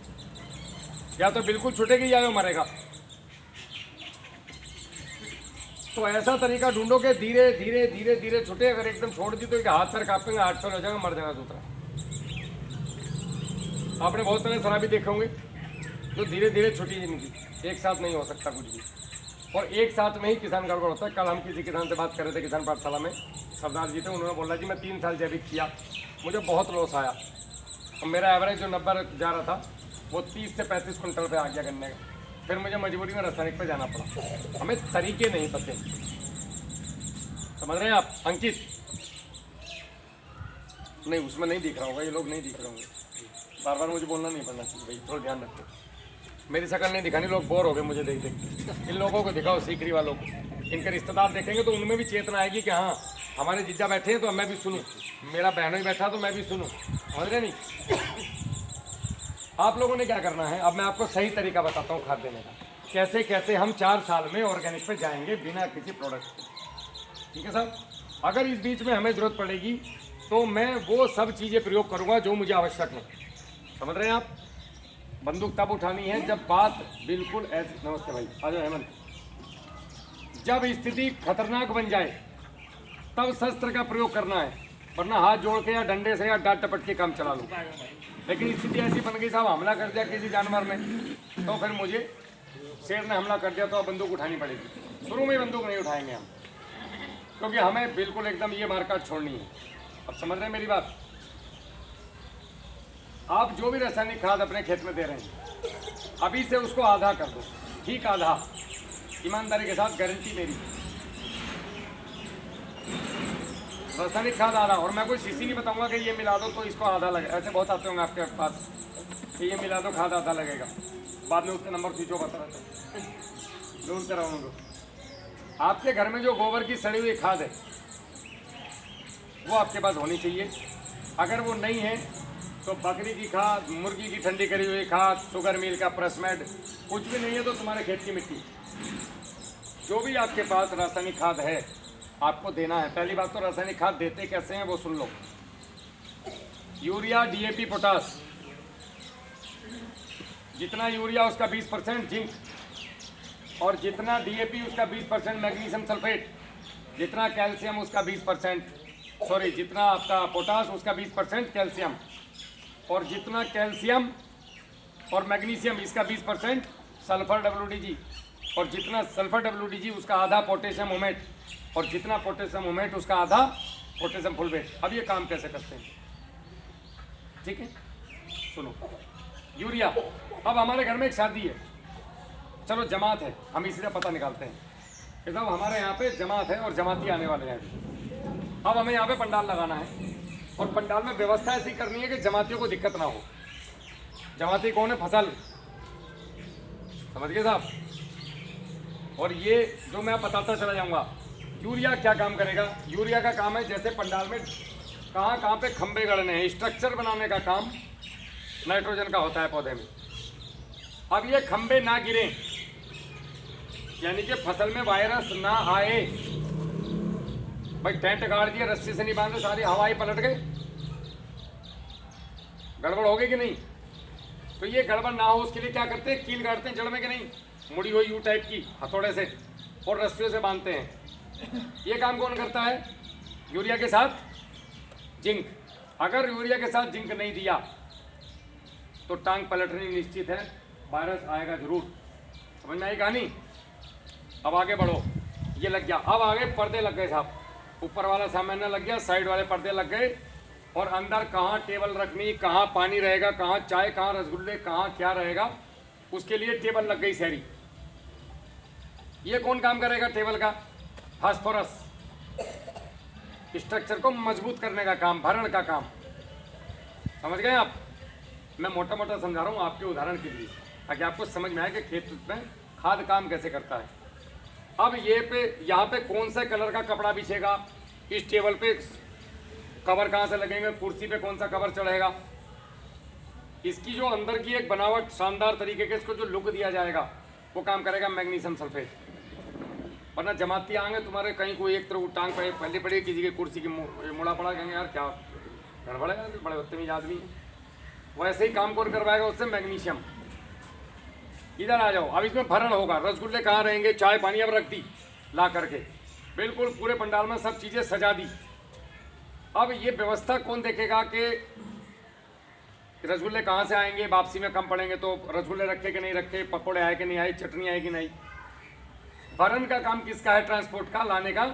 या तो बिल्कुल छूटेगी या वो मरेगा। तो ऐसा तरीका ढूंढो कि धीरे धीरे धीरे धीरे छूटे। अगर एकदम छोड़ दी तो हाथ पैर कांपेंगे, हाथ फेल हो जाएगा, मर जाएगा दूसरा। आपने बहुत सारे शराबी देखे होंगे जो धीरे धीरे छुट्टी जिंदगी, एक साथ नहीं हो सकता कुछ भी, और एक साथ में ही किसान गड़बड़ होता है। कल हम किसी किसान से बात कर रहे थे, किसान पाठशाला में सरदार जी थे, उन्होंने बोला जी मैं 3 साल जैविक किया, मुझे बहुत लॉस आया, और मेरा एवरेज जो 90 जा रहा था वो 30 से 35 कुंटल पे आ गया गन्ने का। फिर मुझे मजबूरी में रासायनिक पे जाना पड़ा। हमें तरीके नहीं पते, समझ रहे हैं आप। अंकित नहीं, उसमें नहीं दिख रहा होगा, ये लोग नहीं दिख रहे होंगे। बार बार मुझे बोलना नहीं पड़ना चाहिए भाई, थोड़ा ध्यान रखो। मेरी शक्ल नहीं दिखानी, लोग बोर हो गए मुझे देख देख। इन लोगों को दिखाओ, सीकरी वालों को। इनके रिश्तेदार देखेंगे तो उनमें भी चेतना आएगी कि हाँ हमारे जीजा बैठे हैं तो मैं भी सुनूं, मेरा बहनों ही बैठा तो मैं भी सुनूं। समझ रहे नहीं। आप लोगों ने क्या करना है, अब मैं आपको सही तरीका बताता हूँ खाद देने का, कैसे कैसे हम 4 साल में ऑर्गेनिक पे जाएंगे बिना किसी प्रोडक्ट के। ठीक है साहब। अगर इस बीच में हमें ज़रूरत पड़ेगी तो मैं वो सब चीज़ें प्रयोग करूँगा जो मुझे आवश्यक है। समझ रहे हैं आप। बंदूक तब उठानी है जब बात बिल्कुल ऐसी। नमस्ते भाई, आ जाओ हेमंत। जब स्थिति खतरनाक बन जाए तब शस्त्र का प्रयोग करना है, वरना हाथ जोड़ के या डंडे से या डांट टपट के काम चला लूँ। लेकिन स्थिति ऐसी बन गई साहब, हमला कर दिया किसी जानवर ने तो फिर मुझे, शेर ने हमला कर दिया तो अब बंदूक उठानी पड़ेगी। शुरू में ही बंदूक नहीं उठाएंगे हम, क्योंकि हमें बिल्कुल एकदम ये मार्केट छोड़नी है। अब समझ रहे हैं मेरी बात। आप जो भी रासायनिक खाद अपने खेत में दे रहे हैं अभी से उसको आधा कर दो, ठीक आधा, ईमानदारी के साथ गारंटी मेरी। रासायनिक खाद आधा, और मैं कोई शीशी नहीं बताऊंगा कि ये मिला दो तो इसको आधा लगेगा। ऐसे बहुत आते होंगे आपके पास कि ये मिला दो खाद आधा लगेगा, बाद में उसके नंबर स्विच ऑफ आता रहता है। ढूंढते रहो उनको। आपके घर में जो गोबर की सड़ी हुई खाद है वो आपके पास होनी चाहिए। अगर वो नहीं है तो बकरी की खाद, मुर्गी की ठंडी करी हुई खाद, शुगर मिल का प्रेसमेड, कुछ भी नहीं है तो तुम्हारे खेत की मिट्टी, जो भी आपके पास रासायनिक खाद है आपको देना है। पहली बात तो रासायनिक खाद देते कैसे हैं वो सुन लो। यूरिया, डीएपी, पोटास, जितना यूरिया उसका 20% जिंक, और जितना डीएपी उसका 20% मैग्नीशियम सल्फेट, जितना कैल्शियम उसका 20%, सॉरी जितना आपका पोटास उसका 20% कैल्शियम, और जितना कैल्शियम और मैग्नीशियम इसका 20% सल्फर WDG, और जितना सल्फर WDG उसका आधा पोटेशियम ओमेट, और जितना पोटेशियम ओमेट उसका आधा पोटेशियम फुलवेट। अब ये काम कैसे करते हैं, ठीक है सुनो। यूरिया, अब हमारे घर में एक शादी है, चलो जमात है, हम इसी का पता निकालते हैं कि साहब हमारे यहाँ पे जमात है और जमाती आने वाले हैं। अब हमें यहाँ पे पंडाल लगाना है और पंडाल में व्यवस्था ऐसी करनी है कि जमातियों को दिक्कत ना हो। जमाती कौन है, फसल, समझ गए साहब। और ये जो मैं बताता चला जाऊँगा। यूरिया क्या काम करेगा, यूरिया का काम है जैसे पंडाल में कहाँ कहाँ पे खंबे गड़ने हैं, स्ट्रक्चर बनाने का काम नाइट्रोजन का होता है पौधे में। अब ये खंबे ना गिरे, यानी कि फसल में वायरस ना आए। भाई टेंट गाड़ दिए, रस्सी से नहीं बांधे, सारी हवाई पलट गए, गड़बड़ हो गई कि नहीं। तो ये गड़बड़ ना हो उसके लिए क्या करते हैं, कील गाड़ते हैं जड़ में कि नहीं, मुड़ी हुई यू टाइप की हथौड़े से, और रस्सियों से बांधते हैं। ये काम कौन करता है, यूरिया के साथ जिंक। अगर यूरिया के साथ जिंक नहीं दिया तो टांग पलटनी निश्चित है, वायरस आएगा जरूर। समझ में आई कहानी। अब आगे बढ़ो, ये लग गया। अब आगे पर्दे लग गए साहब, ऊपर वाला सामान्य लग गया, साइड वाले पर्दे लग गए, और अंदर कहाँ टेबल रखनी, कहाँ पानी रहेगा, कहाँ चाय, कहाँ रसगुल्ले, कहाँ क्या रहेगा, उसके लिए टेबल लग गई सारी। ये कौन काम करेगा टेबल का, फास्फोरस, स्ट्रक्चर को मजबूत करने का काम, भरण का काम। समझ गए आप। मैं मोटा मोटा समझा रहा हूँ आपके उदाहरण के लिए, ताकि आपको समझ में आए कि खेत में खाद काम कैसे करता है। अब ये पे यहाँ पे कौन सा कलर का कपड़ा बिछेगा, इस टेबल पे कवर कहाँ से लगेंगे, कुर्सी पे कौन सा कवर चढ़ेगा, इसकी जो अंदर की एक बनावट शानदार तरीके के, इसको जो लुक दिया जाएगा वो काम करेगा मैग्नीशियम सल्फेट। वरना जमाती आएंगे तुम्हारे कहीं कोई एक तरफ टांग पे पहले पड़ी किसी की कुर्सी की मुड़ा पड़ा, कहेंगे यार क्या गड़बड़ है, बड़े बदतमीज आदमी है। वैसे ही काम कौन करवाएगा उससे, मैग्नीशियम। इधर आ जाओ, अब इसमें भरण होगा, रसगुल्ले कहाँ रहेंगे, चाय पानी अब रख दी ला करके, बिल्कुल पूरे पंडाल में सब चीज़ें सजा दी। अब ये व्यवस्था कौन देखेगा कि रसगुल्ले कहाँ से आएंगे, वापसी में कम पड़ेंगे तो रसगुल्ले रखे कि नहीं रखे, पकौड़े आए कि नहीं आए, चटनी आए कि नहीं। भरण का काम किसका है, ट्रांसपोर्ट का, लाने का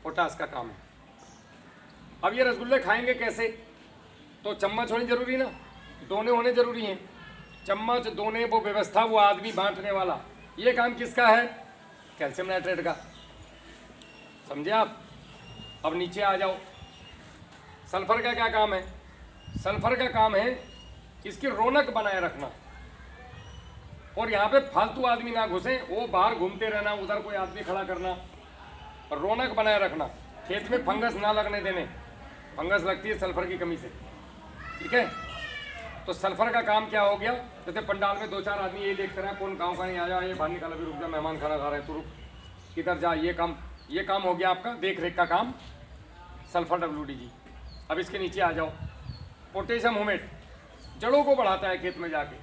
पोटास का काम है। अब ये रसगुल्ले खाएंगे कैसे, तो चम्मच होनी जरूरी ना, दोने होने जरूरी हैं। चम्मच दोने वो व्यवस्था, वो आदमी बांटने वाला, ये काम किसका है? कैल्शियम नाइट्रेट का। समझे आप? अब नीचे आ जाओ, सल्फर का क्या काम है? सल्फर का काम है इसकी रौनक बनाए रखना, और यहाँ पे फालतू आदमी ना घुसे, वो बाहर घूमते रहना, उधर कोई आदमी खड़ा करना, और रौनक बनाए रखना, खेत में फंगस ना लगने देने। फंगस लगती है सल्फर की कमी से, ठीक है? तो सल्फर का काम क्या हो गया? जैसे पंडाल में 2-4 आदमी ये देखते रहे कौन गाँव का नहीं आया, ये बाहर निकाला, भी रुक जा, मेहमान खाना खा रहे हैं, तू रुक, इधर जा, ये काम हो गया आपका देख रेख का काम, सल्फर WDG। अब इसके नीचे आ जाओ, पोटेशियम ह्यूमेट, जड़ों को बढ़ाता है खेत में जाके,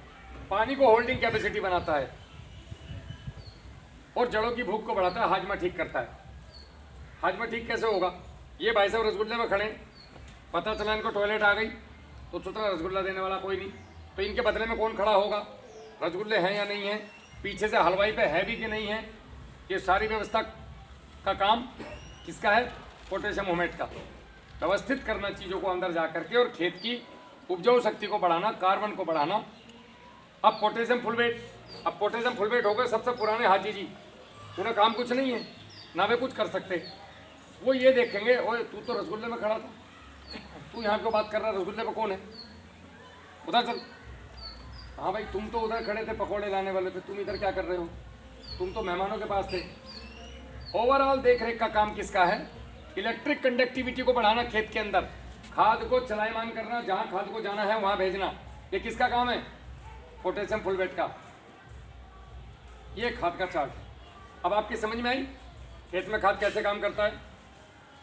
पानी को होल्डिंग कैपेसिटी बनाता है, और जड़ों की भूख को बढ़ाता है, हाजमा ठीक करता है। हाजमा ठीक कैसे होगा? ये भाई साहब रसगुल्ले में खड़े, पता चला इनको टॉयलेट आ गई, तो सोचा रसगुल्ला देने वाला कोई नहीं, तो इनके बदले में कौन खड़ा होगा? रसगुल्ले हैं या नहीं हैं, पीछे से हलवाई पे है भी कि नहीं है, ये सारी व्यवस्था का काम किसका है? पोटेशियम ह्यूमेट का। व्यवस्थित करना चीज़ों को अंदर जा करके, और खेत की उपजाऊ शक्ति को बढ़ाना, कार्बन को बढ़ाना। अब पोटेशियम फुलवेट, अब पोटेशियम फुलवेट हो गए सबसे पुराने हाजी जी, उन्हें काम कुछ नहीं है ना, वे कुछ कर सकते। वो ये देखेंगे, ओए तू तो रसगुल्ले में खड़ा था, तू यहाँ क्यों बात कर रहा है, रसगुल्ले में कौन है, उधर चल। हाँ भाई, तुम तो उधर खड़े थे पकौड़े लाने वाले पे, तुम इधर क्या कर रहे हो? तुम तो मेहमानों के पास थे। ओवरऑल देख रेख का काम किसका है? इलेक्ट्रिक कंडक्टिविटी को बढ़ाना खेत के अंदर, खाद को चलायमान करना, जहाँ खाद को जाना है वहाँ भेजना, ये किसका काम है? पोटेशियम फुलवेट का। ये खाद का चार्ट अब आपकी समझ में आई, खेत में खाद कैसे काम करता है?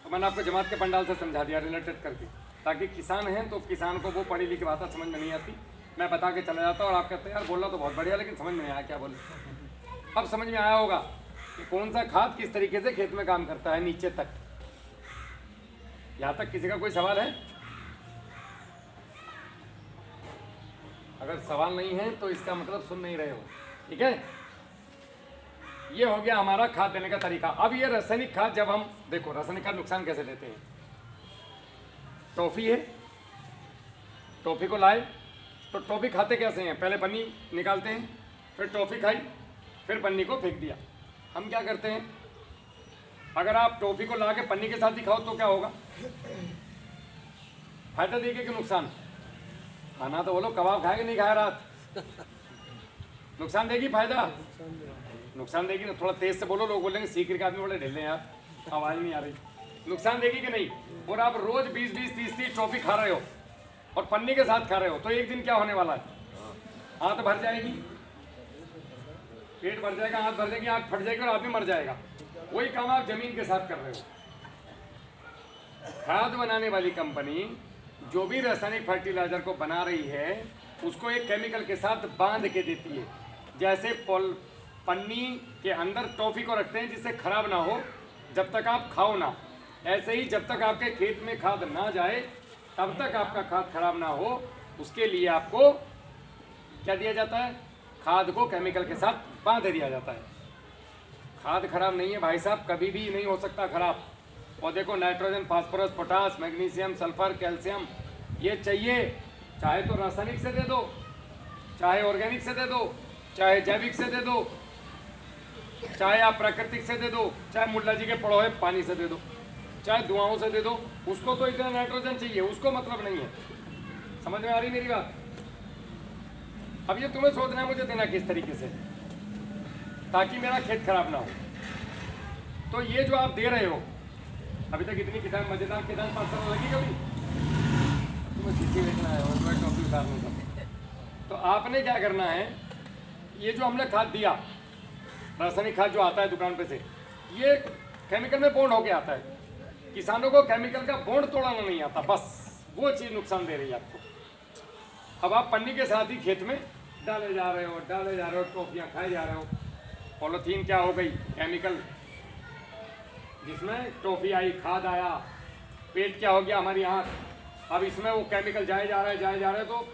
तो मैंने आपको जमात के पंडाल से समझा दिया रिलेटेड करके, ताकि किसान हैं तो किसान को वो पढ़ी लिखी बात समझ में नहीं आती, मैं बता के चला जाता, और आप कहते हैं यार बोला तो बहुत बढ़िया, लेकिन समझ में नहीं आया क्या बोले। अब समझ में आया होगा कि कौन सा खाद किस तरीके से खेत में काम करता है नीचे तक। यहाँ तक किसी का कोई सवाल है? अगर सवाल नहीं है तो इसका मतलब सुन नहीं रहे हो, ठीक है? ये हो गया हमारा खाद देने का तरीका। अब ये रासायनिक खाद, जब हम देखो रासायनिक खाद नुकसान कैसे देते हैं। टॉफी है, टॉफी को लाए तो टॉफी खाते कैसे हैं? पहले पन्नी निकालते हैं, फिर टॉफी खाई, फिर पन्नी को फेंक दिया। हम क्या करते हैं, अगर आप टॉफी को ला के पन्नी के साथ ही खाओ तो क्या होगा? फायदा देगी कि नुकसान? खाना तो बोलो, कबाब खाएगा नहीं खाया रात, नुकसान देगी फायदा? नुकसान देगी ना। थोड़ा तेज से बोलो, लोग बोलेंगे सीकर के आदमी बड़े ढिले हैं यार, आवाज़ नहीं आ रही। नुकसान देगी कि नहीं? और आप रोज 20-20, 30-30 टॉफी खा रहे हो और पन्नी के साथ खा रहे हो, तो एक दिन क्या होने वाला है? आंत भर जाएगी, पेट भर जाएगा, आंत भर जाएगी, आंत फट जाएगी और आदमी मर जाएगा। वही काम आप जमीन के साथ कर रहे हो। खाद बनाने वाली कंपनी जो भी रासायनिक फर्टिलाइजर को बना रही है, उसको एक केमिकल के साथ बांध के देती है। जैसे पन्नी के अंदर टॉफी को रखते हैं जिससे खराब ना हो जब तक आप खाओ ना, ऐसे ही जब तक आपके खेत में खाद ना जाए तब तक आपका खाद खराब ना हो, उसके लिए आपको क्या दिया जाता है? खाद को केमिकल के साथ बांध दिया जाता है। खाद खराब नहीं है भाई साहब, कभी भी नहीं हो सकता खराब। और देखो nitrogen, phosphorus, potash, magnesium, sulphur, calcium, ये चाहिए, चाहे तो रासायनिक से दे दो, चाहे ऑर्गेनिक से दे दो, चाहे जैविक से दे दो, चाहे आप प्राकृतिक से दे दो, चाहे मुल्ला जी के पड़ोए पानी से दे दो, चाहे दुआओं से दे दो, उसको तो इतना नाइट्रोजन चाहिए, उसको मतलब नहीं है। समझ में आ रही मेरी बात? अब ये तुम्हें सोचना है मुझे देना किस तरीके से, ताकि मेरा खेत खराब ना हो। तो ये जो आप दे रहे हो, अभी तक इतनी किसान मजेदार किसान 5 लगी कभी? तुम्हें किसी बेचना है और मैं टॉपी उतारने का। तो आपने क्या करना है, ये जो हमने खाद दिया, रासायनिक खाद जो आता है दुकान पे से, ये केमिकल में बॉन्ड होके आता है। किसानों को केमिकल का बॉन्ड तोड़ना नहीं आता, बस वो चीज़ नुकसान दे रही है आपको। अब आप पन्नी के साथ ही खेत में डाले जा रहे हो, टॉफियाँ खाए जा रहे हो। पॉलीथीन क्या हो गई? केमिकल, जिसमें टॉफी आई, खाद आया, पेट क्या हो गया हमारी आँख, अब इसमें वो केमिकल जाए जा रहा है। तो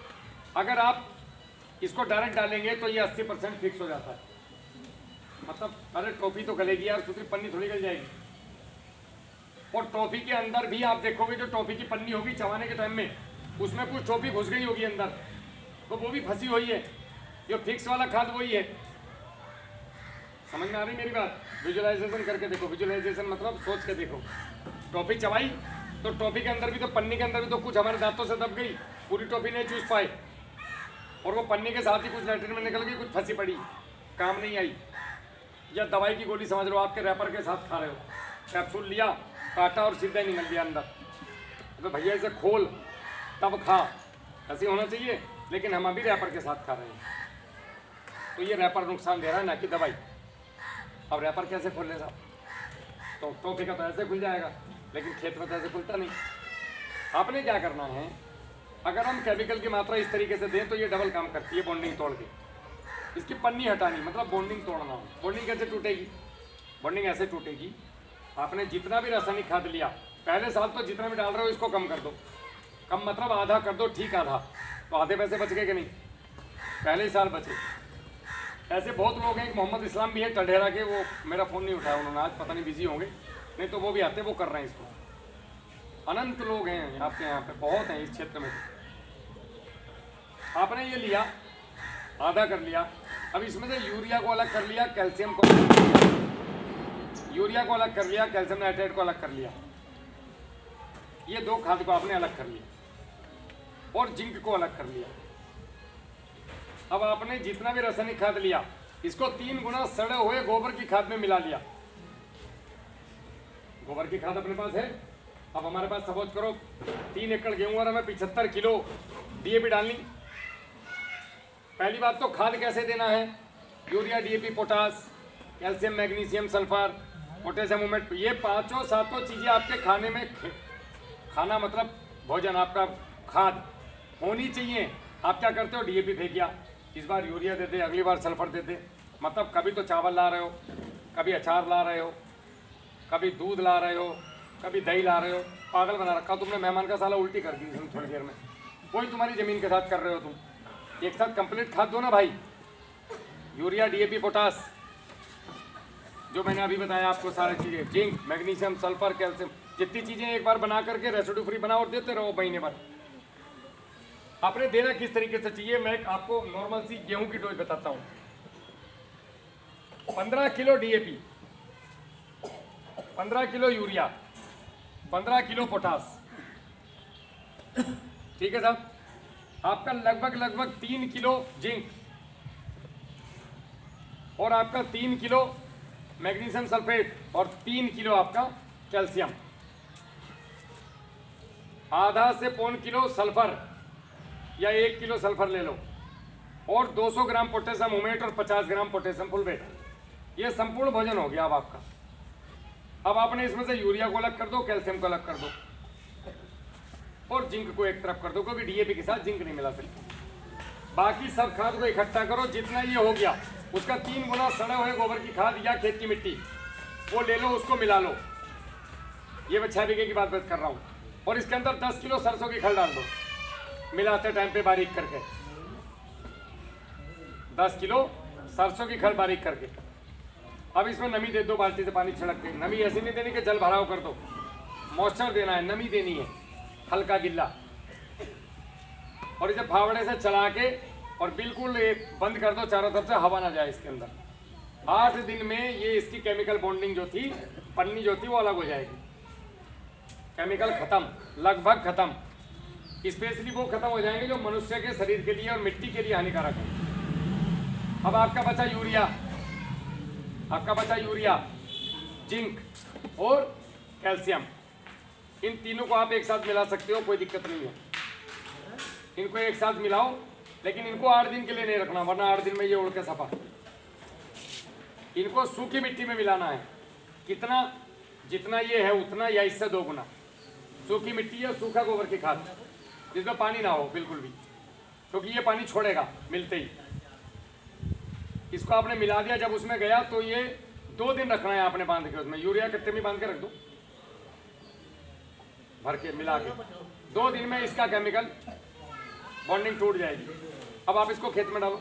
अगर आप इसको डायरेक्ट डालेंगे तो ये 80% फिक्स हो जाता है। मतलब अरे टॉफी तो गलेगी यार, दूसरी पन्नी थोड़ी गल जाएगी। और टॉफी के अंदर भी आप देखोगे जो टॉफी की पन्नी होगी चबाने के टाइम में, उसमें कुछ टॉफी घुस गई होगी अंदर, तो वो भी फंसी हुई है, ये फिक्स वाला खाद वही है। समझ में आ रही मेरी बात? विजुअलाइजेशन करके देखो। विजुअलाइजेशन मतलब सोच के देखो। टॉफी चबाई तो टॉफी के अंदर भी तो, पन्नी के अंदर भी तो कुछ हमारे दांतों से दब गई, पूरी टॉफी नहीं चूस पाए, और वो पन्नी के साथ ही कुछ लैट्रिन में निकल गई, कुछ फंसी पड़ी, काम नहीं आई। या दवाई की गोली समझ लो, आपके रैपर के साथ खा रहे हो, कैप्सूल लिया, काटा और सीधा निकल दिया अंदर, तो भैया इसे खोल तब खा, ऐसे होना चाहिए। लेकिन हम अभी रैपर के साथ खा रहे हैं, तो ये रैपर नुकसान दे रहा है, ना कि दवाई। अब रैपर कैसे खोल लेगा? तो टॉफी का तो ऐसे खुल जाएगा, लेकिन खेत में तो ऐसे खुलता नहीं। आपने क्या करना है, अगर हम केमिकल की मात्रा इस तरीके से दें तो ये डबल काम करती है, बॉन्डिंग तोड़ के। इसकी पन्नी हटानी मतलब बॉन्डिंग तोड़ना। बॉन्डिंग कैसे टूटेगी? बॉन्डिंग ऐसे टूटेगी, आपने जितना भी रासायनिक खाद लिया पहले साल, तो जितना भी डाल रहे हो इसको कम कर दो। कम मतलब आधा कर दो, ठीक आधा, तो आधे पैसे बच गए कि नहीं? पहले ही साल बचे। ऐसे बहुत लोग हैं, एक मोहम्मद इस्लाम भी है टडेरा के, वो मेरा फ़ोन नहीं उठाया उन्होंने आज, पता नहीं बिजी होंगे, नहीं तो वो भी आते, वो कर रहे हैं इसको। अनंत लोग हैं आपके यहाँ पे, बहुत हैं इस क्षेत्र में। आपने ये लिया, आधा कर लिया, अब इसमें से यूरिया को अलग कर लिया, कैल्शियम को अलग कर लिया, यूरिया को अलग कर लिया, कैल्शियम नाइट्रेट को अलग कर लिया, ये दो खाद को आपने अलग कर लिया, और जिंक को अलग कर लिया। अब आपने जितना भी रासायनिक खाद लिया, इसको 3 गुना सड़े हुए गोबर की खाद में मिला लिया। गोबर की खाद अपने पास है। अब हमारे पास सपोज करो 3 एकड़ गेहूं और हमें 75 किलो डीएपी डालनी। पहली बात तो खाद कैसे देना है, urea, DAP, potash, calcium, magnesium, sulphur, potassium, मोमेट, ये 5-7 चीज़ें आपके खाने में, खाना मतलब भोजन, आपका खाद होनी चाहिए। आप क्या करते हो, डीएपी फेंक दिया, इस बार यूरिया देते, अगली बार सल्फर देते, मतलब कभी तो चावल ला रहे हो, कभी अचार ला रहे हो, कभी दूध ला रहे हो, कभी दही ला रहे हो। पागल बना रखा तुमने, मेहमान का साला उल्टी कर दी थोड़ी देर में। कोई तुम्हारी ज़मीन के साथ कर रहे हो तुम, एक साथ कंप्लीट खाद दो ना भाई। यूरिया, डीएपी, पोटास, जो मैंने अभी बताया आपको सारी चीज़ें, जिंक, मैग्नीशियम, सल्फर, कैल्शियम, जितनी चीज़ें एक बार बना करके रेसिड्यू फ्री बनाओ और देते रहो महीने भर। आपने देना किस तरीके से चाहिए, मैं आपको नॉर्मल सी गेहूं की डोज बताता हूँ। 15 kilo DAP, 15 kilo urea, 15 kilo potash, ठीक है साहब। आपका लगभग 3 किलो जिंक, और आपका 3 किलो मैग्नीशियम सल्फेट, और 3 किलो आपका कैल्शियम, आधा से पौन किलो सल्फर या 1 किलो सल्फर ले लो, और 200 ग्राम पोटेशियम मोमेट और 50 ग्राम पोटेशियम फुलवेट। ये संपूर्ण भोजन हो गया अब आपका। अब आपने इसमें से यूरिया को अलग कर दो, कैल्शियम को अलग कर दो, और जिंक को एक तरफ कर दो, क्योंकि डीएपी के साथ जिंक नहीं मिला सकती। बाकी सब खाद को इकट्ठा करो, जितना ये हो गया उसका 3 गुना सड़े हुए गोबर की खाद या खेत की मिट्टी, वो ले लो, उसको मिला लो। ये मैं 6 बीघे की बात कर रहा हूँ। और इसके अंदर 10 किलो सरसों की खल डाल दो, मिलाते टाइम पे बारीक करके, 10 किलो सरसों की खल बारीक करके। अब इसमें नमी दे दो, बाल्टी से पानी छिड़क के। नमी ऐसी नहीं देनी कि जल भराव कर दो, मॉइस्चर देना है, नमी देनी है, हल्का गिल्ला। और इसे फावड़े से चला के और बिल्कुल बंद कर दो, चारों तरफ से हवा ना जाए इसके अंदर। 8 दिन में ये इसकी केमिकल बॉन्डिंग जो थी, पन्नी जो थी, वो अलग हो जाएगी। केमिकल खत्म, लगभग खत्म। स्पेशली वो खत्म हो जाएंगे जो मनुष्य के शरीर के लिए और मिट्टी के लिए हानिकारक है। अब आपका बचा यूरिया, जिंक और कैल्शियम। इन तीनों को आप एक साथ मिला सकते हो, कोई दिक्कत नहीं है। इनको एक साथ मिलाओ, लेकिन इनको 8 दिन के लिए नहीं रखना, वरना 8 दिन में ये उड़ के सफा। इनको सूखी मिट्टी में मिलाना है। कितना, जितना ये है उतना, या इससे 2 गुना सूखी मिट्टी या सूखा गोबर की खाद, जिसमें पानी ना हो बिल्कुल भी, क्योंकि ये पानी छोड़ेगा मिलते ही। इसको आपने मिला दिया, जब उसमें गया तो ये 2 दिन रखना है आपने बांध के। उसमें यूरिया कट्टे में बांध के रख दो, भर के मिला के। 2 दिन में इसका केमिकल बॉन्डिंग टूट जाएगी। अब आप इसको खेत में डालो,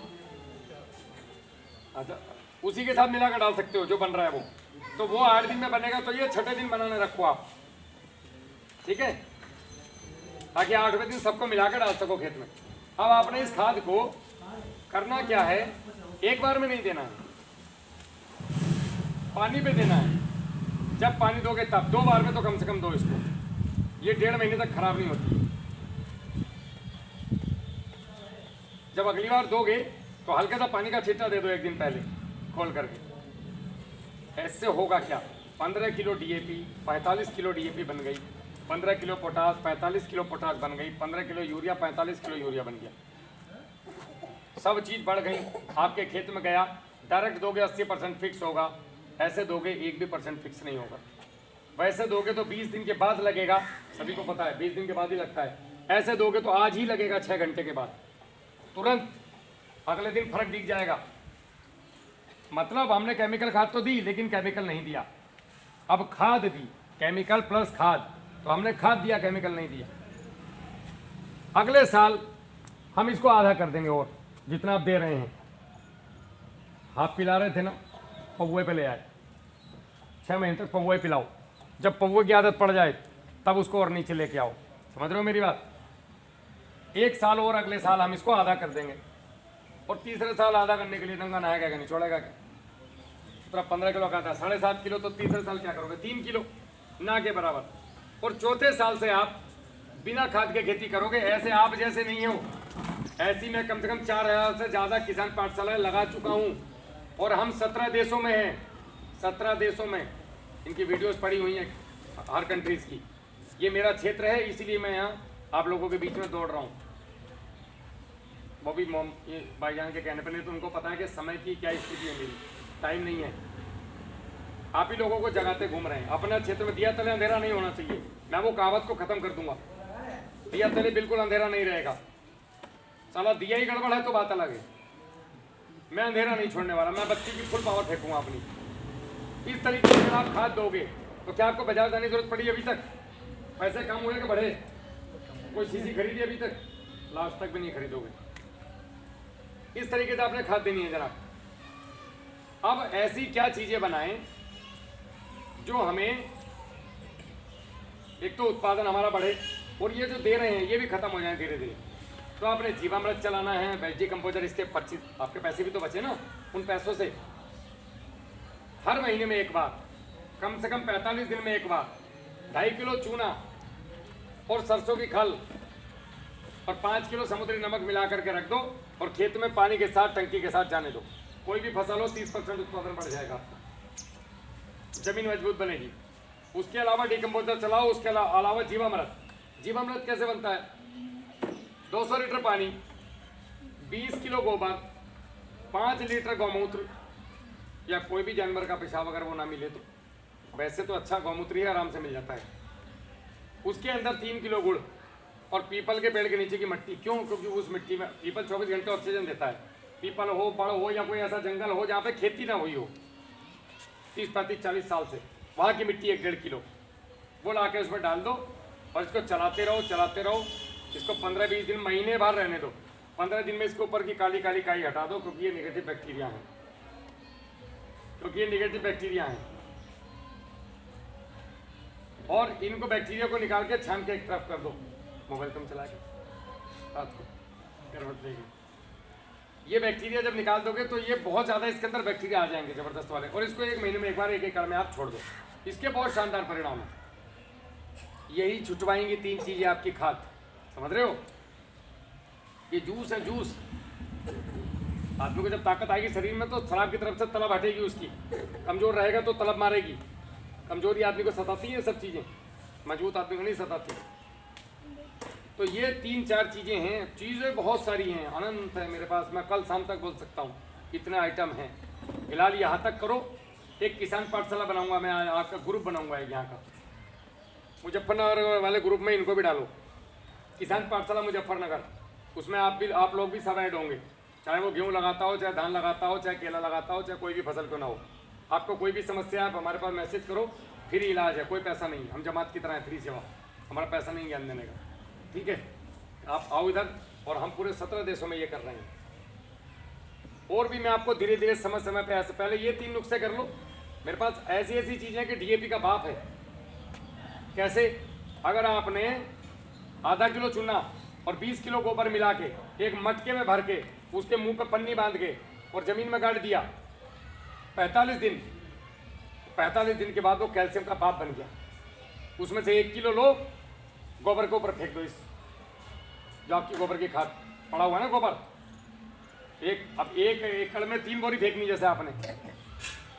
अच्छा उसी के साथ मिलाकर डाल सकते हो जो बन रहा है वो। तो वो 8 दिन में बनेगा, तो ये 6ठे दिन बनाने रखो आप, ठीक है, ताकि 8वें दिन सबको मिलाकर डाल सको खेत में। अब आपने इस खाद को करना क्या है, एक बार में नहीं देना है, पानी पे देना है। जब पानी दोगे तब, 2 बार में तो कम से कम दो इसको, ये 1.5 महीने तक खराब नहीं होती। जब अगली बार दोगे तो हल्का सा पानी का छींटा दे दो 1 दिन पहले खोल करके। ऐसे होगा क्या, 15 किलो डीएपी 45 किलो डीएपी बन गई, 15 किलो पोटास 45 किलो पोटास बन गई, 15 किलो यूरिया 45 किलो यूरिया बन गया। सब चीज़ बढ़ गई, आपके खेत में गया। डायरेक्ट दोगे 80% फिक्स होगा, ऐसे दोगे 1 भी % फिक्स नहीं होगा। वैसे दोगे तो 20 दिन के बाद लगेगा, सभी को पता है 20 दिन के बाद ही लगता है। ऐसे दोगे तो आज ही लगेगा, 6 घंटे के बाद, तुरंत अगले दिन फर्क दिख जाएगा। मतलब हमने केमिकल खाद तो दी लेकिन केमिकल नहीं दिया, अब खाद दी, केमिकल प्लस खाद। तो हमने खाद दिया, केमिकल नहीं दिया। अगले साल हम इसको आधा कर देंगे और जितना आप दे रहे हैं। आप पिला रहे थे ना, पौवे पे ले आए, 6 महीने तक पौवे पिलाओ। जब पौवे की आदत पड़ जाए तब उसको और नीचे लेके आओ। समझ रहे हो मेरी बात? 1 साल और अगले साल हम इसको आधा कर देंगे, और तीसरे साल आधा करने के लिए नंगा नहाएगा नहीं, छोड़ेगा क्या? तो 15 किलो का था, 7.5 किलो, तो तीसरे साल क्या करोगे? 3 किलो ना के बराबर। और चौथे साल से आप बिना खाद के खेती करोगे। ऐसे आप जैसे नहीं हो, ऐसी मैं कम से कम 4000 से ज़्यादा किसान पाठशालाएं लगा चुका हूँ, और हम 17 देशों में हैं, 17 देशों में इनकी वीडियोस पड़ी हुई हैं, हर कंट्रीज़ की। ये मेरा क्षेत्र है, इसीलिए मैं यहाँ आप लोगों के बीच में दौड़ रहा हूँ। वो भी ये भाईजान के कहने पर, नहीं तो उनको पता है कि समय की क्या स्थिति है, मेरी टाइम नहीं है। आप ही लोगों को जगाते घूम रहे हैं। अपना क्षेत्र में दिया तले अंधेरा नहीं होना चाहिए, मैं वो कहावत को ख़त्म कर दूंगा। दिया तले बिल्कुल अंधेरा नहीं रहेगा। साला दिया ही गड़बड़ है तो बात अलग है, मैं अंधेरा नहीं छोड़ने वाला, मैं बत्ती की फुल पावर फेंकूंगा अपनी। इस तरीके से अगर आप खाद दोगे तो क्या आपको बाजार जाने की जरूरत पड़ी अभी तक? पैसे कम हुए कि बढ़े? कोई चीज़ी खरीदी अभी तक? लास्ट तक भी नहीं खरीदोगे। इस तरीके से आपने खाद देनी है जनाब। अब ऐसी क्या चीज़ें बनाएं जो हमें, एक तो उत्पादन हमारा बढ़े, और ये जो दे रहे हैं ये भी खत्म हो जाए धीरे धीरे। तो आपने जीवामृत चलाना है, वेजी कंपोजर, इसके 25 आपके पैसे भी तो बचे ना, उन पैसों से हर महीने में एक बार, कम से कम 45 दिन में एक बार 2.5 किलो चूना और सरसों की खल और 5 किलो समुद्री नमक मिला करके रख दो, और खेत में पानी के साथ टंकी के साथ जाने दो। कोई भी फसल हो 30% उत्पादन बढ़ जाएगा आपका, जमीन मजबूत बनेगी। उसके अलावा डिकम्पोजर चलाओ, उसके अलावा जीवामृत। जीवामृत कैसे बनता है? 200 लीटर पानी, 20 किलो गोबर, 5 लीटर गौमूत्र, या कोई भी जानवर का पेशाब अगर वो ना मिले तो, वैसे तो अच्छा गौमूत्र ही आराम से मिल जाता है। उसके अंदर 3 किलो गुड़, और पीपल के पेड़ के नीचे की मिट्टी। क्यों? क्योंकि उस मिट्टी में पीपल 24 घंटे ऑक्सीजन देता है। पीपल हो, बड़ हो, या कोई ऐसा जंगल हो जहाँ पे खेती ना हुई हो 30, 35, 40 साल से, वहाँ की मिट्टी 1-1.5 किलो वो ला के उसमें डाल दो, और इसको चलाते रहो चलाते रहो। इसको 15-20 दिन, महीने भर रहने दो। 15 दिन में इसके ऊपर की काली काली काई हटा दो, क्योंकि ये नेगेटिव बैक्टीरिया हैं, और इनको बैक्टीरिया को निकाल के छान के एक तरफ कर दो। मोबाइल कम चला के रात को करवट लेगी। ये बैक्टीरिया जब निकाल दोगे तो ये बहुत ज़्यादा इसके अंदर बैक्टीरिया आ जाएंगे ज़बरदस्त वाले, और इसको 1 महीने में एक बार 1 एकड़ में आप छोड़ दो। इसके बहुत शानदार परिणाम है। यही छुटवाएंगी 3 चीज़ें आपकी खाद। समझ रहे हो? ये जूस है, जूस। आदमी को जब ताकत आएगी शरीर में तो शराब की तरफ से तलब हटेगी उसकी। कमज़ोर रहेगा तो तलब मारेगी। कमजोरी आदमी को सताती है सब चीज़ें, मजबूत आदमी को नहीं सताती। तो ये 3-4 चीज़ें हैं। चीज़ें बहुत सारी हैं, अनंत है मेरे पास, मैं कल शाम तक बोल सकता हूँ, इतने आइटम हैं। फिलहाल यहाँ तक करो। एक किसान पाठशाला बनाऊंगा मैं, आपका ग्रुप बनाऊंगा एक यहाँ का, मुजफ्फरनगर वाले ग्रुप में इनको भी डालो, किसान पाठशाला मुजफ्फरनगर। उसमें आप लोग भी सब ऐड होंगे, चाहे वो गेहूँ लगाता हो, चाहे धान लगाता हो, चाहे केला लगाता हो, चाहे कोई भी फसल क्यों ना हो। आपको कोई भी समस्या है आप हमारे पास मैसेज करो। फ्री इलाज है, कोई पैसा नहीं, हम जमात की तरह है, फ्री सेवा, हमारा पैसा नहीं ज्ञान देने का। ठीक है, आप आओ इधर, और हम पूरे 17 देशों में ये कर रहे हैं। और भी मैं आपको धीरे धीरे समय पे, ऐसे पहले ये 3 नुस्खे कर लो। मेरे पास ऐसी ऐसी चीज़ें कि डीएपी का बाप है। कैसे? अगर आपने आधा किलो चूना और 20 किलो गोबर मिला के एक मटके में भर के उसके मुंह पे पन्नी बांध के और ज़मीन में गाड़ दिया 45 दिन। 45 दिन के बाद वो कैल्शियम का भाप बन गया। उसमें से 1 किलो लो, गोबर के ऊपर फेंक दो। इस जो आपकी गोबर की खाद पड़ा हुआ है ना गोबर, अब एक एकड़ में 3 बोरी फेंकनी जैसे आपने,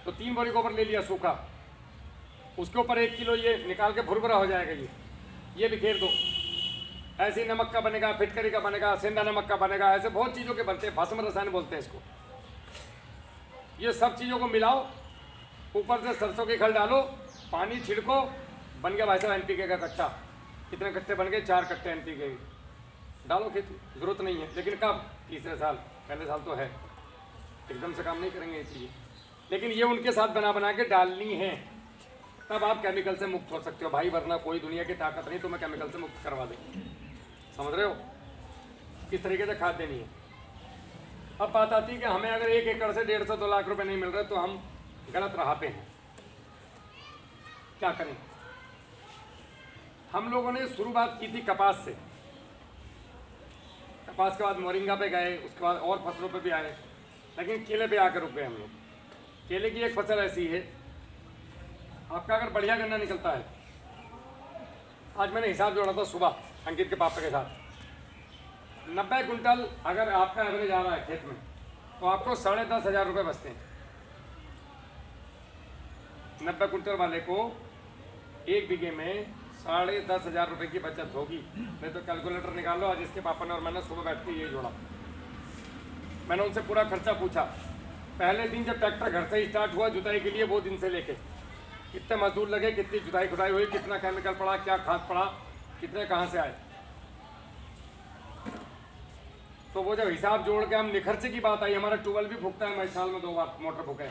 तो 3 बोरी गोबर ले लिया सूखा, उसके ऊपर 1 किलो ये निकाल के भुरभुरा हो जाएगा। ये बिखेर दो। ऐसे ही नमक का बनेगा, फिटकरी का बनेगा, सेंधा नमक का बनेगा, ऐसे बहुत चीज़ों के बनते हैं। भस्म रसायन बोलते हैं इसको। ये सब चीज़ों को मिलाओ, ऊपर से सरसों की खल डालो, पानी छिड़को, बन गया भाई साहब NPK का कट्टा। कितने कट्टे बन गए? 4 कट्टे NPK डालो। खेती जरूरत नहीं है, लेकिन कब? तीसरे साल, पहले साल तो है। एकदम से काम नहीं करेंगे ये चीज़ें, लेकिन ये उनके साथ बना बना के डालनी है, तब आप केमिकल से मुक्त हो सकते हो भाई। वरना कोई दुनिया की ताकत नहीं तुम्हें केमिकल से मुक्त करवा दे। समझ रहे हो किस तरीके से खाद देनी है। अब बात आती है कि हमें अगर 1 एकड़ से 150-2 लाख रुपए नहीं मिल रहे तो हम गलत राह पे हैं, क्या करें? हम लोगों ने शुरुआत की थी कपास से। कपास के बाद मोरिंगा पे गए, उसके बाद और फसलों पे भी आए, लेकिन केले पे आकर रुक गए हम लोग। केले की एक फसल ऐसी है, आपका अगर बढ़िया गन्ना निकलता है, आज मैंने हिसाब जोड़ा था सुबह अंकित के पापा के साथ, 90 कुंटल अगर आपका एवरेज आ रहा है खेत में, तो आपको 10,500 रुपये बचते हैं। 90 कुंटल वाले को 1 बीघे में 10,500 रुपये की बचत होगी। नहीं तो कैलकुलेटर निकाल लो। आज इसके पापा ने और मैंने सुबह बैठ के ये जोड़ा। मैंने उनसे पूरा खर्चा पूछा। पहले दिन जब ट्रैक्टर घर से ही स्टार्ट हुआ जुताई के लिए, वो दिन से लेके कितने मजदूर लगे, कितनी जुताई खुदाई हुई, कितना केमिकल पड़ा, क्या खाद पड़ा, कितने कहाँ से आए, तो वो जब हिसाब जोड़ के हम निखर्चे की बात आई, हमारा ट्यूबवेल भी फूकता है, मैं साल में 2 बार मोटर फूके,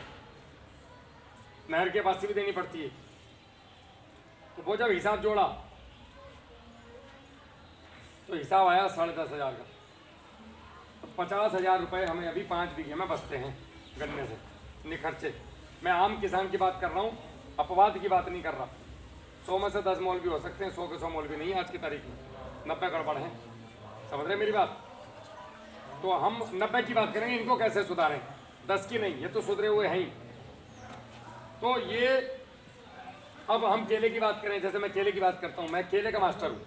नहर के पास भी देनी पड़ती है। तो वो जब हिसाब जोड़ा तो हिसाब आया 10,500 का। तो 50,000 रुपये हमें अभी 5 बीघे में बचते हैं गन्ने से निखर्चे। मैं आम किसान की बात कर रहा हूँ, अपवाद की बात नहीं कर रहा। 100 में से 10 मोल भी हो सकते हैं, 100 के 100 मोल भी नहीं आज की तारीख में। 90 गड़बड़ हैं, समझ रहे मेरी बात? तो हम 90 की बात करेंगे, इनको कैसे सुधारें? 10 की नहीं, ये तो सुधरे हुए हैं ही। तो ये अब हम केले की बात करें, जैसे मैं केले की बात करता हूँ, मैं केले का मास्टर हूँ,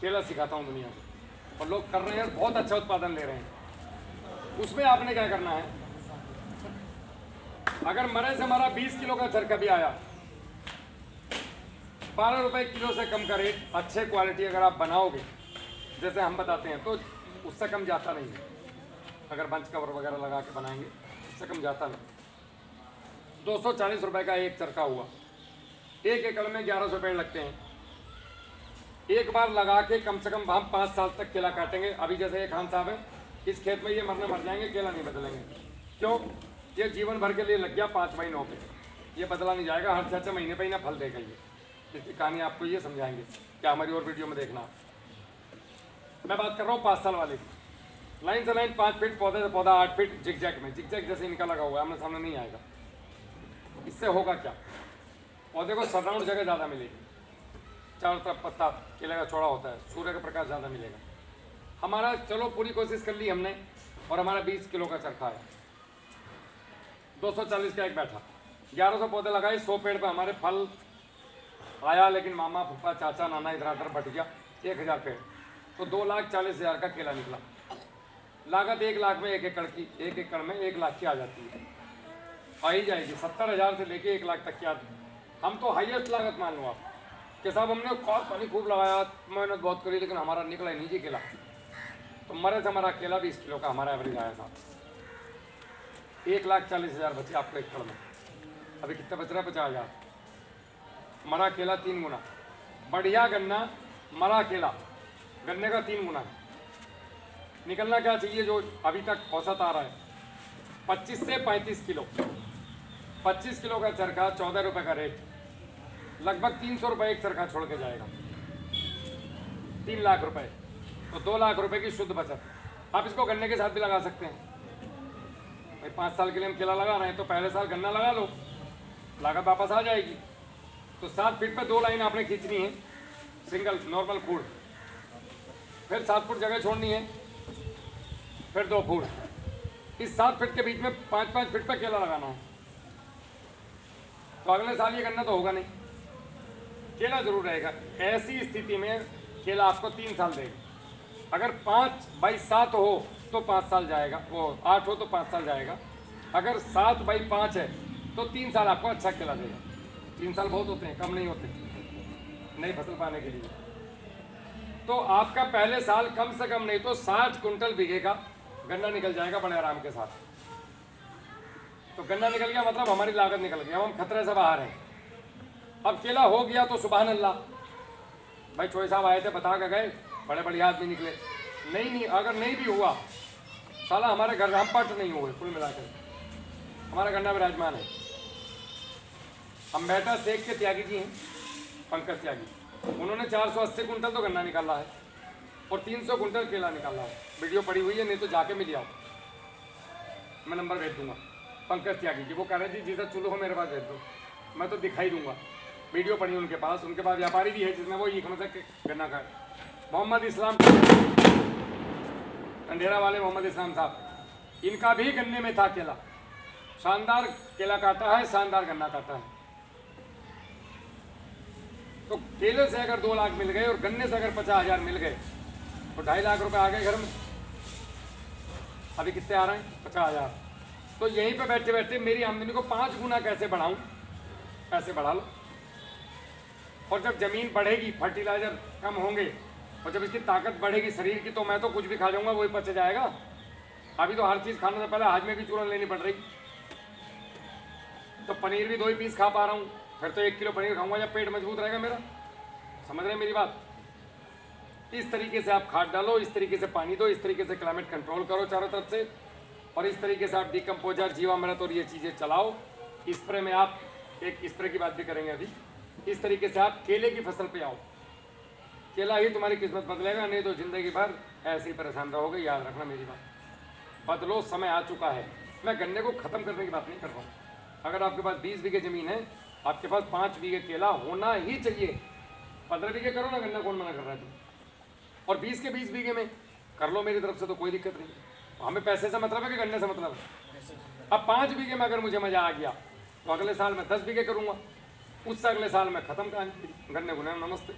केला सिखाता हूँ दुनिया को, और लोग कर रहे हैं, बहुत अच्छा उत्पादन ले रहे हैं। उसमें आपने क्या करना है, अगर मरे से मरा 20 किलो का चरखा भी आया, 12 रुपये किलो से कम का रेट, अच्छे क्वालिटी अगर आप बनाओगे जैसे हम बताते हैं, तो उससे कम जाता नहीं है। अगर बंच कवर वगैरह लगा के बनाएंगे उससे कम जाता नहीं। 240 रुपये का एक चरखा हुआ, 1 एकड़ में 1100 पेड़ लगते हैं। एक बार लगा के कम से कम हम 5 साल तक केला काटेंगे। अभी जैसे ये खान साहब है, इस खेत में ये मरने मर जाएंगे, केला नहीं बदलेंगे। क्यों? ये जीवन भर के लिए लग गया 5 महीनों पे, ये बदला नहीं जाएगा। हर 6-6 महीने पे ही ना फल देगा ये। इसकी कहानी आपको ये समझाएंगे, क्या हमारी और वीडियो में देखना। मैं बात कर रहा हूँ 5 साल वाले की। लाइन से लाइन 5 फीट, पौधे से पौधा 8 फीट, जिगजैग में, जिगजैग जैसे इनका लगा हुआ है, आमने सामने नहीं आएगा। इससे होगा क्या? पौधे को सराउंड जगह ज़्यादा मिलेगी, चारों तरफ पत्ता केले का चौड़ा होता है, सूर्य का प्रकाश ज़्यादा मिलेगा। हमारा चलो पूरी कोशिश कर ली हमने, और हमारा 20 किलो का चरखा है, 240 का एक बैठा, 1100 पौधे लगाए, 100 पेड़ पे हमारे फल आया। लेकिन मामा फूफा चाचा नाना इधर आधर बट गया, 1000 पेड़, तो 2,40,000 का केला निकला। लागत 1 लाख में 1 एकड़ की, 1 एकड़ में 1 लाख की आ जाती है, आ ही जाएगी। 70,000 से लेके 1 लाख तक की आती। हम तो हाईएस्ट लागत मान लो आप कि साहब हमने कॉस्ट पानी खूब लगाया, मेहनत बहुत करी, लेकिन हमारा निकला ही नहीं जी केला। तो मरे से हमारा केला 20 किलो का हमारा एवरेज आया था। 1,40,000 बचे आपको एकड़ में। अभी कितना बच रहा है? 50,000। मरा केला 3 गुना, बढ़िया गन्ना मरा केला गन्ने का 3 गुना है। निकलना क्या चाहिए? जो अभी तक औसत आ रहा है 25 से 35 किलो। 25 किलो का चरखा 14 रुपये का रेट, लगभग 300 रुपये एक चरखा छोड़ के जाएगा। 3 लाख रुपए, तो 2 लाख रुपए की शुद्ध बचत। आप इसको गन्ने के साथ भी लगा सकते हैं भाई। 5 साल के लिए हम केला लगा रहे हैं, तो पहले साल गन्ना लगा लो, लागत वापस आ जाएगी। तो 7 फीट पे 2 लाइन आपने खींचनी है, सिंगल नॉर्मल फूड, फिर 7 फुट जगह छोड़नी है, फिर 2 फुट, इस 7 फीट के बीच में 5-5 फीट पर केला लगाना है। तो अगले साल ये गन्ना तो होगा नहीं, केला जरूर रहेगा। ऐसी स्थिति में केला आपको 3 साल देगा। अगर 5/7 हो तो 5 साल जाएगा, वो 8 हो तो 5 साल जाएगा। अगर 7/5 है तो 3 साल आपको अच्छा केला देगा। 3 साल बहुत होते हैं, कम नहीं होते नई फसल पाने के लिए। तो आपका पहले साल कम से कम नहीं तो 60 कुंटल बीघे का गन्ना निकल जाएगा बड़े आराम के साथ। तो गन्ना निकल गया मतलब हमारी लागत निकल गई, अब हम खतरे से बाहर हैं। अब केला हो गया तो सुभान अल्लाह, भाई चोई साहब आए थे बता के गए, बड़े बढ़िया आदमी निकले। नहीं, अगर नहीं भी हुआ साला हमारे घर रामपट नहीं हुए, कुल मिलाकर हमारा गन्ना विराजमान है। हम बेटा शेख के त्यागी जी हैं, पंकज त्यागी, उन्होंने 480 कुंटल तो गन्ना निकाला है और 300 कुंटल केला निकाला है। वीडियो पड़ी हुई है, नहीं तो जाके मिल आओ, मैं नंबर भेज दूंगा। पंकज त्यागी जी वो कह रहे थे जिसका चुल्लू हो मेरे पास भेज दो, मैं तो दिखाई दूंगा। वीडियो पड़ी उनके पास व्यापारी भी है जिसमें वो ई कॉमर्स गन्ना का। मोहम्मद इस्लाम अंधेरा वाले मोहम्मद इस्लाम साहब, इनका भी गन्ने में था केला, शानदार केला काटा है, शानदार गन्ना काटा है। तो केले से अगर 2 लाख मिल गए और गन्ने से अगर 50,000 मिल गए तो 2.5 लाख रुपए आ गए घर में। अभी कितने आ रहे हैं? 50,000। तो यहीं पे बैठे बैठे मेरी आमदनी को 5 गुना कैसे बढ़ाऊं, पैसे बढ़ा लो। और जब जमीन बढ़ेगी, फर्टिलाइजर कम होंगे और जब इसकी ताकत बढ़ेगी शरीर की, तो मैं तो कुछ भी खा जाऊंगा वही पच जाएगा। अभी तो हर चीज़ खाने से पहले हाजमे की चूरन लेनी पड़ रही। तो पनीर भी 2 ही पीस खा पा रहा हूँ, फिर तो 1 किलो पनीर खाऊंगा जब पेट मजबूत रहेगा मेरा। समझ रहे हैं मेरी बात? इस तरीके से आप खाद डालो, इस तरीके से पानी दो, इस तरीके से क्लाइमेट कंट्रोल करो चारों तरफ से, और इस तरीके से आप डिकम्पोजर, जीवामृत और ये चीज़ें चलाओ। स्प्रे में आप एक स्प्रे की बात भी करेंगे अभी। इस तरीके से आप केले की फसल पे आओ, केला ही तुम्हारी किस्मत बदलेगा, नहीं तो जिंदगी भर ऐसे ही परेशान रहोगे। याद रखना मेरी बात, बदलो, समय आ चुका है। मैं गन्ने को ख़त्म करने की बात नहीं कर रहा हूँ। अगर आपके पास 20 बीघे ज़मीन है, आपके पास 5 बीघे केला होना ही चाहिए। 15 बीघे करो ना गन्ना, कौन मना कर रहा है तुम? और 20 के 20 बीघे में कर लो, मेरी तरफ से तो कोई दिक्कत नहीं। हमें पैसे से मतलब है कि गन्ने से मतलब है? अब 5 बीघे में अगर मुझे मज़ा आ गया तो अगले साल मैं 10 बीघे करूँगा, उससे अगले साल मैं ख़त्म कहानी गन्ने गुने नमस्ते।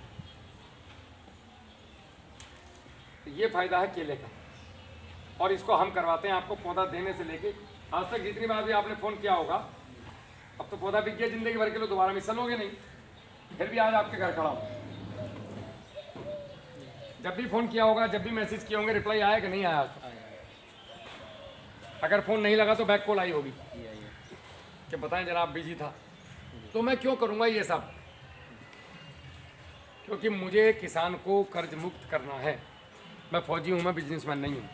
ये फ़ायदा है केले का, और इसको हम करवाते हैं आपको पौधा देने से लेके आज तक। जितनी बार भी आपने फ़ोन किया होगा, अब तो पौधा बिक गया ज़िंदगी भर के लिए, दोबारा मिसल लोगे नहीं। फिर भी आज आपके घर खड़ा हूँ। जब भी फ़ोन किया होगा, जब भी मैसेज किए होंगे, रिप्लाई आया कि नहीं आया? अगर फ़ोन नहीं लगा तो बैक कॉल आई होगी कि बताएं जनाब बिजी था। तो मैं क्यों करूँगा ये सब? क्योंकि मुझे किसान को कर्ज मुक्त करना है। मैं फौजी हूँ, मैं बिजनेसमैन नहीं हूँ।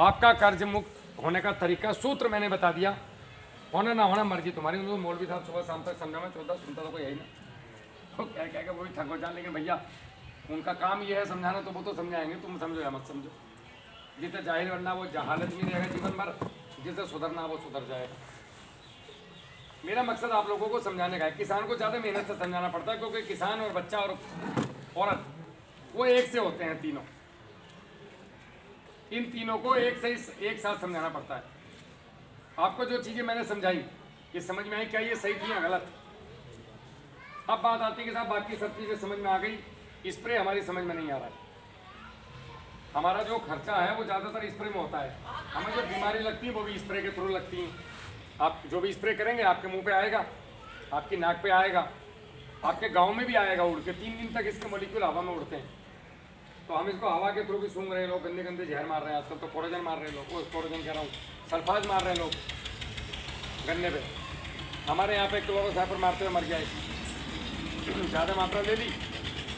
आपका कर्ज मुक्त होने का तरीका, सूत्र मैंने बता दिया। होना ना होना मर्जी तुम्हारी। उनको मौलवी साहब सुबह शाम तक समझा, मैं 14 सुनता तो कोई यही ना, तो क्या क्या क्या वही थक हो जाए। लेकिन भैया उनका काम ये है समझाना, तो वो तो समझाएंगे, तुम समझो या मत समझो। जिसे जाहिल बनना वो जहालत में रहेगा जीवन भर, जिसे सुधरना वो सुधर जाएगा। मेरा मकसद आप लोगों को समझाने का है। किसान को ज़्यादा मेहनत से समझाना पड़ता है, क्योंकि किसान और बच्चा और औरत वो एक से होते हैं तीनों। इन तीनों को एक साथ समझाना पड़ता है। आपको जो चीज़ें मैंने समझाई, ये समझ में आई क्या ये सही थी या गलत? अब बात आती है कि साहब बाकी सब चीज़ें समझ में आ गई, स्प्रे हमारी समझ में नहीं आ रहा है। हमारा जो खर्चा है वो ज़्यादातर स्प्रे में होता है। हमें जो बीमारी लगती है वो भी स्प्रे के थ्रू लगती है। आप जो भी स्प्रे करेंगे आपके मुंह पे आएगा, आपकी नाक पे आएगा, आपके गांव में भी आएगा उड़ के। 3 दिन तक इसके मॉलिक्यूल हवा में उड़ते हैं। तो हम इसको हवा के थ्रू भी सूंघ रहे हैं लोग, गंदे गंदे जहर मार रहे हैं आजकल। तो कोरोजन मार रहे हैं लोग, वो कोरोजन कह रहा हूँ, सल्फाज मार रहे हैं लोग गन्ने पे। हमारे यहाँ पे क्लोरोसाइफर मारते हुए मर गया, ज़्यादा मात्रा ले ली,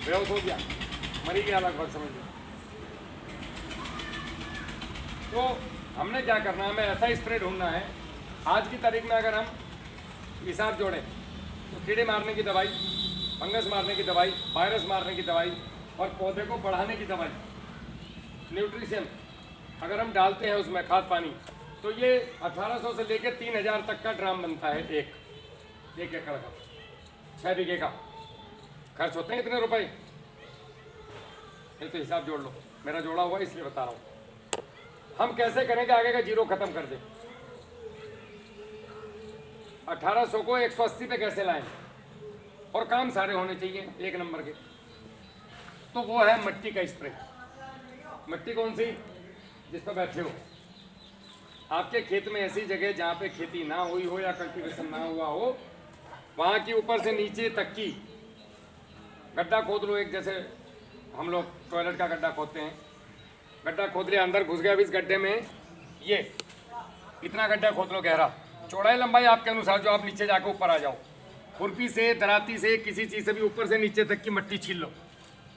बेहोश हो गया, मरी गया लगभग, समझ लो। तो हमने क्या करना है, हमें ऐसा स्प्रे ढूंढना है। आज की तारीख में अगर हम हिसाब जोड़ें तो कीड़े मारने की दवाई, फंगस मारने की दवाई, वायरस मारने की दवाई और पौधे को बढ़ाने की दवाई, न्यूट्रिशन अगर हम डालते हैं उसमें खाद पानी, तो ये 1800 से लेकर 3000 तक का ड्राम बनता है एक एकड़ का। 6 बीघे का खर्च होते हैं इतने रुपए। ये तो हिसाब जोड़ लो, मेरा जोड़ा हुआ इसलिए बता रहा हूँ। हम कैसे करें कि आगे का जीरो खत्म कर दें? 1800 को 180 पे कैसे लाएं? और काम सारे होने चाहिए एक नंबर के। तो वो है मिट्टी का स्प्रे। मिट्टी कौन सी? जिस पर बैठे हो। आपके खेत में ऐसी जगह जहाँ पे खेती ना हुई हो या कल्टीवेशन ना हुआ हो, वहाँ की ऊपर से नीचे तक की गड्ढा खोद लो। एक जैसे हम लोग टॉयलेट का गड्ढा खोदते हैं, गड्ढा खोद लिया, अंदर घुस गया। अब इस गड्ढे में ये इतना गड्ढा खोद लो गहरा, चौड़ाई लंबाई आपके अनुसार, जो आप नीचे जाकर ऊपर आ जाओ। खुरपी से, दराती से, किसी चीज़ से भी ऊपर से नीचे तक की मिट्टी छील लो।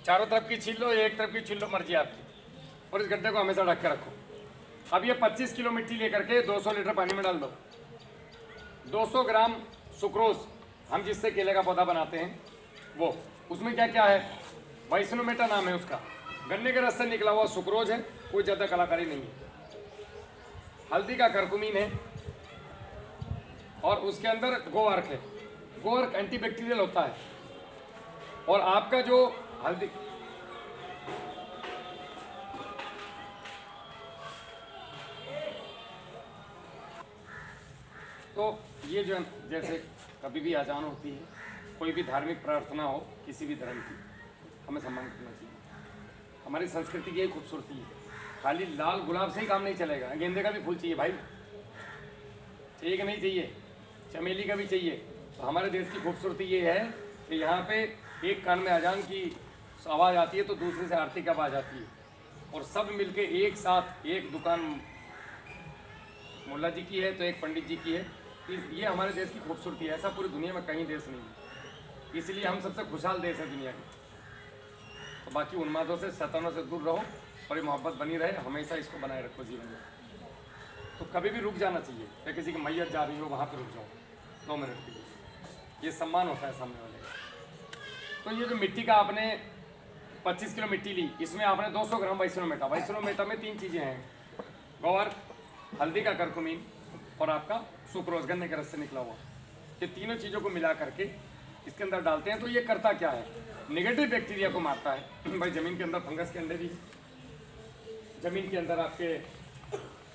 चारों तरफ की छील लो, एक तरफ की छील लो, मर्जी आपकी। और इस गड्ढे को हमेशा ढक के रखो। अब ये 25 किलो मिट्टी लेकर के 200 लीटर पानी में डाल दो। 200 ग्राम सुक्रोज, हम जिससे केले का पौधा बनाते हैं वो, उसमें क्या क्या है? वाइस्नोमेटा नाम है उसका, गन्ने के रस से निकला हुआ सुक्रोज है, कोई ज़्यादा कलाकारी नहीं है। हल्दी का करकुमीन है और उसके अंदर गोवर्क है। गोवर्क एंटीबैक्टीरियल होता है। और आपका जो हल्दी, तो ये जो जैसे कभी भी अजान होती है, कोई भी धार्मिक प्रार्थना हो किसी भी धर्म की, हमें सम्मान करना चाहिए। हमारी संस्कृति की यही खूबसूरती है। खाली लाल गुलाब से ही काम नहीं चलेगा, गेंदे का भी फूल चाहिए भाई, चाहिए कि नहीं चाहिए? चमेली का भी चाहिए। तो हमारे देश की खूबसूरती ये है कि यहाँ पे एक कान में अजान की आवाज़ आती है तो दूसरे से आरती की आवाज़ आती है, और सब मिलके एक साथ, एक दुकान मुल्ला जी की है तो एक पंडित जी की है। ये हमारे देश की खूबसूरती है। ऐसा पूरी दुनिया में कहीं देश नहीं है, इसलिए हम सबसे खुशहाल देश है दुनिया के। तो बाकी उन्मादों से, शैतानों से दूर रहो और ये मोहब्बत बनी रहे, हमेशा इसको बनाए रखो जीवन में। तो कभी भी रुक जाना चाहिए, या किसी की मैयत जा रही हो वहाँ पे रुक जाओ 2 मिनट के लिए, ये सम्मान होता है सामने वाले का। तो ये जो मिट्टी का आपने 25 किलो मिट्टी ली, इसमें आपने 200 ग्राम वाइस्नोमेटा। वाइस्नोमेटा में 3 चीज़ें हैं, गोवर्क, हल्दी का करकुमीन और आपका सुक्रोज, गन्ने के रस से निकला हुआ। ये तीनों चीज़ों को मिला करके इसके अंदर डालते हैं। तो ये करता क्या है? नेगेटिव बैक्टीरिया को मारता है। भाई ज़मीन के अंदर फंगस के अंडे भी हैं, ज़मीन के अंदर आपके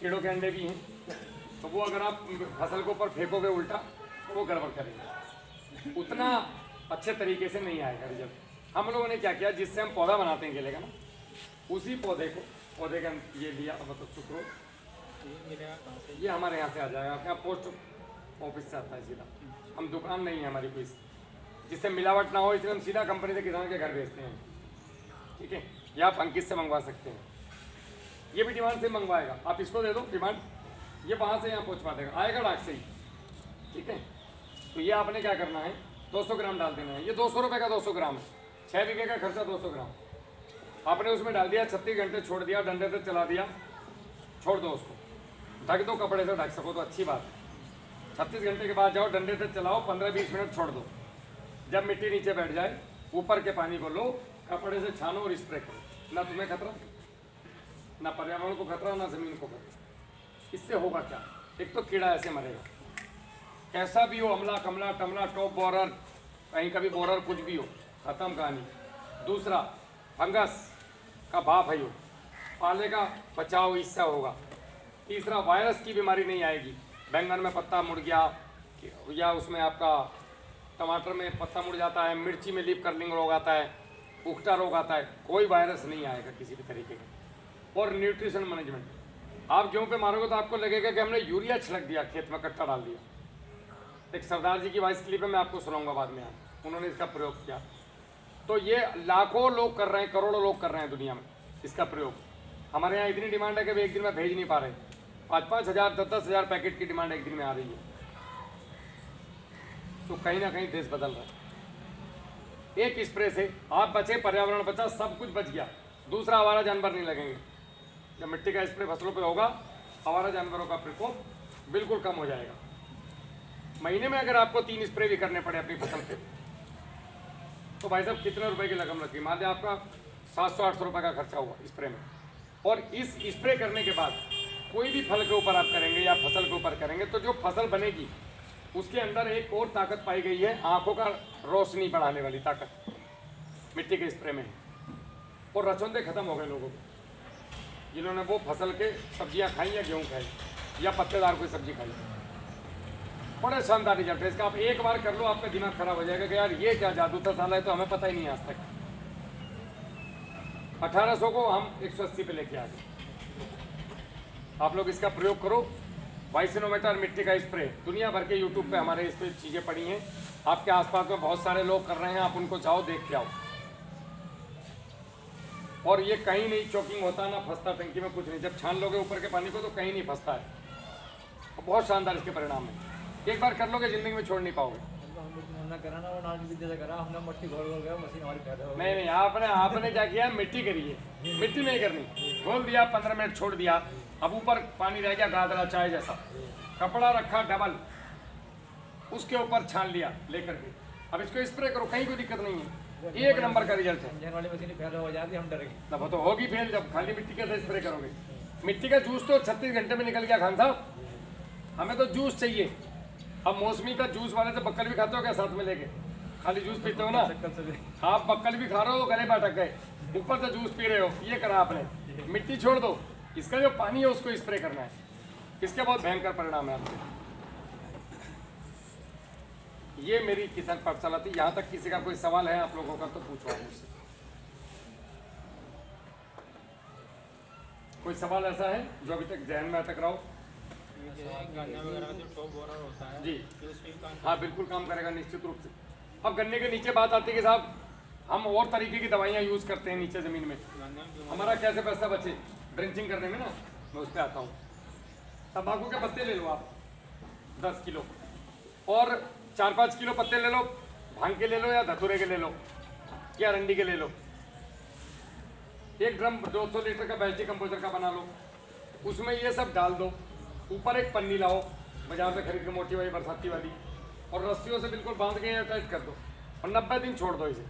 कीड़ों के अंडे भी हैं। तो वो अगर आप फसल के ऊपर फेंकोगे उल्टा तो वो गड़बड़ करेगा, उतना अच्छे तरीके से नहीं आएगा रिजल्ट। हम लोगों ने क्या किया, जिससे हम पौधा बनाते हैं केले का ना, उसी पौधे का ये लिया, मतलब सुक्रोज, ये हमारे यहाँ से आ जाएगा। आपके यहाँ पोस्ट ऑफिस से आता है सीधा। हम दुकान नहीं है हमारी कोई, जिससे मिलावट ना हो, इसलिए हम सीधा कंपनी से किसान के घर भेजते हैं। ठीक है, या आप अंकित से मंगवा सकते हैं, ये भी डिमांड से मंगवाएगा। आप इसको दे दो डिमांड, ये वहाँ से यहाँ पहुँचवा देगा, आएगा डाक से ही। ठीक है, तो ये आपने क्या करना है, 200 ग्राम डाल देना है। ये 200 रुपये का 200 ग्राम है, 6 बीघे का खर्चा 200 ग्राम आपने उसमें डाल दिया। 36 घंटे छोड़ दिया, डंडे से चला दिया, छोड़ दो उसको, ढक दो, कपड़े से ढक सको तो अच्छी बात है। 36 घंटे के बाद जाओ, डंडे से चलाओ, 15-20 मिनट छोड़ दो। जब मिट्टी नीचे बैठ जाए, ऊपर के पानी को लो, कपड़े से छानो और स्प्रे करो। ना तुम्हें खतरा, ना पर्यावरण को खतरा, ना ज़मीन को खतरा। इससे होगा क्या? एक तो कीड़ा ऐसे मरेगा, कैसा भी हो, अमला कमला टमला टॉप बोरर, कहीं का भी बोरर, कुछ भी हो, ख़त्म कहानी। दूसरा, फंगस का भाप है, यो पालेगा, बचाव इससे होगा। तीसरा, वायरस की बीमारी नहीं आएगी। बैंगन में पत्ता मुड़ गया, या उसमें आपका टमाटर में पत्ता मुड़ जाता है, मिर्ची में लीफ कर्लिंग रोग आता है, उकटा रोग आता है, कोई वायरस नहीं आएगा किसी भी तरीके का। और न्यूट्रिशन मैनेजमेंट, आप गेहूँ पे मारोगे तो आपको लगेगा कि हमने यूरिया छिड़क दिया, खेत में कट्टा डाल दिया। एक सरदार जी की वॉइस क्लिप है, मैं आपको सुनाऊंगा बाद में, उन्होंने इसका प्रयोग किया। तो ये लाखों लोग कर रहे हैं, करोड़ों लोग कर रहे हैं दुनिया में इसका प्रयोग। हमारे यहाँ इतनी डिमांड है कि वे एक दिन में भेज नहीं पा रहे। 5-5 हज़ार 10-10 हज़ार पैकेट की डिमांड एक दिन में आ रही है। तो कहीं ना कहीं देश बदल रहा है। एक स्प्रे से आप बचे, पर्यावरण बचा, सब कुछ बच गया। दूसरा, आवारा जानवर नहीं लगेंगे। जब मिट्टी का स्प्रे फसलों पे होगा, आवारा जानवरों का प्रकोप बिल्कुल कम हो जाएगा। महीने में अगर आपको 3 स्प्रे भी करने पड़े अपनी फसल पे, तो भाई साहब कितने रुपए की रकम लगती है? मान लिया आपका 700-800 रुपये का खर्चा हुआ स्प्रे में, और इस स्प्रे करने के बाद कोई भी फल के ऊपर आप करेंगे या फसल के ऊपर करेंगे, तो जो फसल बनेगी उसके अंदर एक और ताकत पाई गई है, आंखों का रोशनी बढ़ाने वाली ताकत मिट्टी के स्प्रे में है। और रचौंदे खत्म हो गए लोगों को। जिन्होंने वो फसल के सब्जियां खाई या गेहूँ खाई या पत्तेदार कोई सब्जी खाई। बड़ा शानदार रिजल्ट है इसका। आप एक बार कर लो, आपका दिमाग खराब हो जाएगा कि यार ये क्या जादू था साला, है तो हमें पता ही नहीं आज तक। 1800 को हम 180 पे लेके आ गए। आप लोग इसका प्रयोग करो। वाइसिनोमीटर मिट्टी का स्प्रे, दुनिया भर के यूट्यूब पे हमारे इस पे चीज़ें पड़ी हैं। आपके आसपास में बहुत सारे लोग कर रहे हैं, आप उनको जाओ देख के आओ। और ये कहीं नहीं चोकिंग होता, ना फंसता टंकी में, कुछ नहीं। जब छान लोगे ऊपर के पानी को तो कहीं नहीं फंसता है। बहुत शानदार इसके परिणाम है। एक बार कर लोगे जिंदगी में छोड़ नहीं पाओगे। नहीं नहीं, आपने क्या किया, मिट्टी करी है, मिट्टी नहीं करनी। खोल दिया, 15 मिनट छोड़ दिया, अब ऊपर पानी रह गया गादरा चाय जैसा, कपड़ा रखा डबल, उसके ऊपर छान लिया लेकर के। अब इसको स्प्रे करो, कहीं कोई दिक्कत नहीं है, एक नंबर का रिजल्ट है। वाली मशीन फेल हो जाती हम डर गए। तब तो होगी फेल जब खाली मिट्टी कैसे स्प्रे करोगे। मिट्टी का जूस तो 36 घंटे में निकल गया खान साहब, हमें तो जूस चाहिए। अब मौसमी का जूस वाले से बक्कल भी खाते हो क्या साथ में लेके? खाली जूस पीते हो ना आप, बक्कल भी खा रहे हो, गले में अटक गए, ऊपर से जूस पी रहे हो। ये करा आपने, मिट्टी छोड़ दो, इसका जो पानी है उसको स्प्रे करना है। इसके बहुत भयंकर परिणाम है आपके। ये मेरी किसान पाठशाला थी। यहाँ तक किसी का कोई सवाल है आप लोगों का तो पूछो आप मुझसे। कोई सवाल ऐसा है जो अभी तक जहन में अटक रहा हो? गन्ना वगैरह का जो टॉप बोरर होता है जी उसमें काम हाँ, बिल्कुल काम करेगा निश्चित रूप से। अब गन्ने के नीचे बात आती है कि साहब हम और तरीके की दवाइयाँ यूज़ करते हैं नीचे ज़मीन में, हमारा कैसे पैसा बचे ड्रिंचिंग करने में ना, मैं उस पर आता हूँ। तंबाकू के पत्ते ले लो आप 10 किलो, और 4-5 किलो पत्ते ले लो, भांग के ले लो या धतूरे के ले लो या अरंडी के ले लो। 1 ड्रम 200 लीटर का बैल्टी कंपोजर का बना लो, उसमें ये सब डाल दो। ऊपर एक पन्नी लाओ बाजार से खरीद के, मोटी वाली बरसाती वाली, और रस्सियों से बिल्कुल बांध के या टाइट कर दो, और 90 दिन छोड़ दो इसे।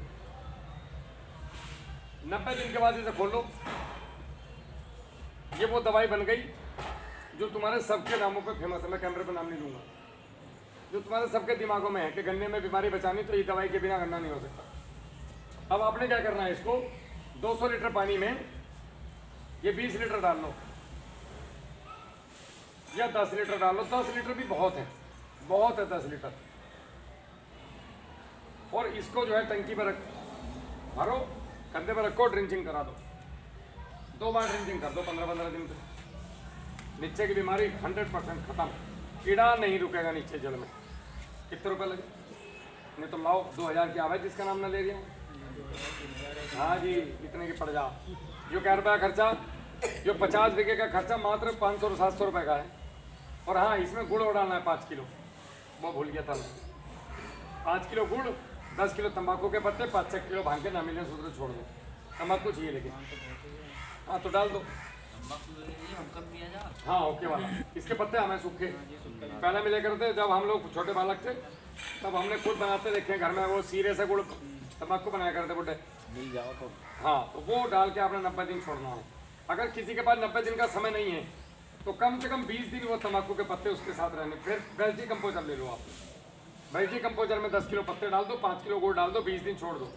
90 दिन के बाद इसे खोल लो। ये वो दवाई बन गई जो तुम्हारे सबके नामों पे फेमस है। मैं कैमरे पे नाम नहीं लूँगा, जो तुम्हारे सबके दिमागों में है कि गन्ने में बीमारी बचानी तो ये दवाई के बिना गन्ना नहीं हो सकता। अब आपने क्या करना है, इसको 200 लीटर पानी में ये 20 लीटर डाल लो या 10 लीटर डाल लो। 10 लीटर भी बहुत है, बहुत है 10 लीटर। और इसको जो है टंकी पर भरो, कंधे पर रखो, ड्रिंचिंग करा दो। 2 बार ड्रिंचिंग कर दो 15-15 दिन तक। नीचे की बीमारी 100% खत्म, कीड़ा नहीं रुकेगा नीचे जल में। कितने रुपए लगे? नहीं तो लाओ 2000 की आवाज़ जिसका नाम ना ले रही हूँ। हाँ जी, इतने की पड़ जाओ। जो क्या रुपया खर्चा, जो 50 बीघे का खर्चा मात्र 500-700 रुपये का है। और हाँ, इसमें गुड़ और डालना है 5 किलो, वो भूल गया था मैं। 5 किलो गुड़, 10 किलो तंबाकू के पत्ते, 5-6 किलो भांग के, ना मिले सूत्र छोड़ दो। तंबाकू चाहिए लेकिन, हाँ तो डाल दो। हाँ ओके वाला, इसके पत्ते हमें सूखे पहले मिले करते जब हम लोग छोटे बालक थे, तब हमने खुद बनाते देखे घर में। वो सीरे से गुड़ तंबाकू बनाया करते बुढ़े, मिल जाओ तो। हाँ, तो वो डाल के आपने 90 दिन छोड़ना है। अगर किसी के पास 90 दिन का समय नहीं है तो कम से कम 20 दिन वो तंबाकू के पत्ते उसके साथ रहने। फिर बेल्टी कंपोजर ले लो आप, बेल्टी कंपोजर में 10 किलो पत्ते डाल दो, 5 किलो गुड़ डाल दो, 20 दिन छोड़ दो,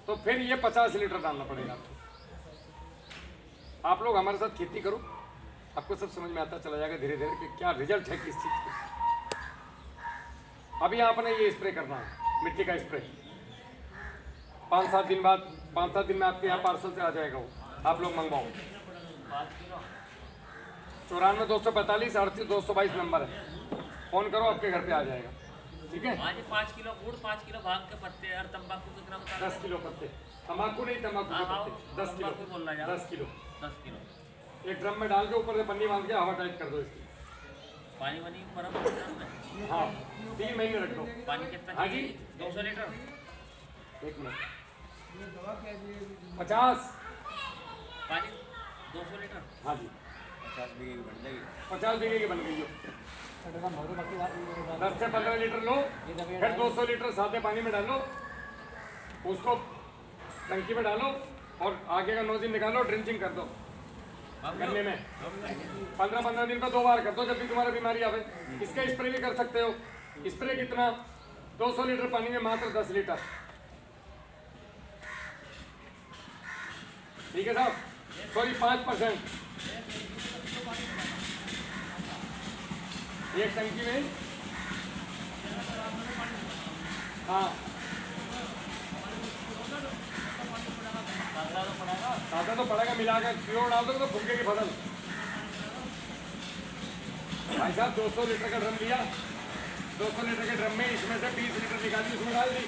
तो फिर ये 50 लीटर डालना पड़ेगा। आप लोग हमारे साथ खेती करो, आपको सब समझ में आता चला जाएगा धीरे धीरे कि क्या रिजल्ट है किस चीज़ की। अभी आपने ये स्प्रे करना है, मिट्टी का स्प्रे। 5-7 दिन बाद, 5-7 दिन में आपके यहाँ पार्सल से आ जाएगा वो, आप लोग मंगवाओ। 94 245 38 222 नंबर है, फ़ोन करो, आपके घर पे आ जाएगा। ठीक है, आज 5 किलो गुड़, 5 किलो भांग के पत्ते और तंबाकू कितना बता 10 किलो पत्ते, तंबाकू नहीं, तंबाकू के पत्ते 10 किलो, 10 किलो 10 किलो। एक ड्रम में डाल के ऊपर से पन्नी बांध के हवा टाइट कर दो इसकी। पानी वानी बर्फ में, हाँ 3 महीने रख दो। पानी कितना हाँ जी, 200 लीटर। 1 मिनट, 50 पानी 200 लीटर। हाँ जी, 50 बीघे की बन जाएगी। 50 बीघे की बन गई हो। 10 से 15 लीटर लो, फिर 200 लीटर सादे पानी में डालो, उसको टंकी में डालो और आगे का नोजल निकालो, ड्रिंचिंग कर दो गन्ने में। 15-15 दिन का 2 बार कर दो जब भी तुम्हारा बीमारी आवे। इसका स्प्रे भी कर सकते हो। स्प्रे कितना? 200 लीटर पानी में मात्र 10 लीटर। ठीक है साहब, सॉरी 5%। एक टंकी में, हाँ सादा तो पड़ेगा, मिलाकर प्योर डाल दोगे तो फूकेगी फसल। भाई साहब 200 लीटर का ड्रम लिया, 200 लीटर के ड्रम में इसमें से 20 लीटर निकाली, उसमें डाल दी।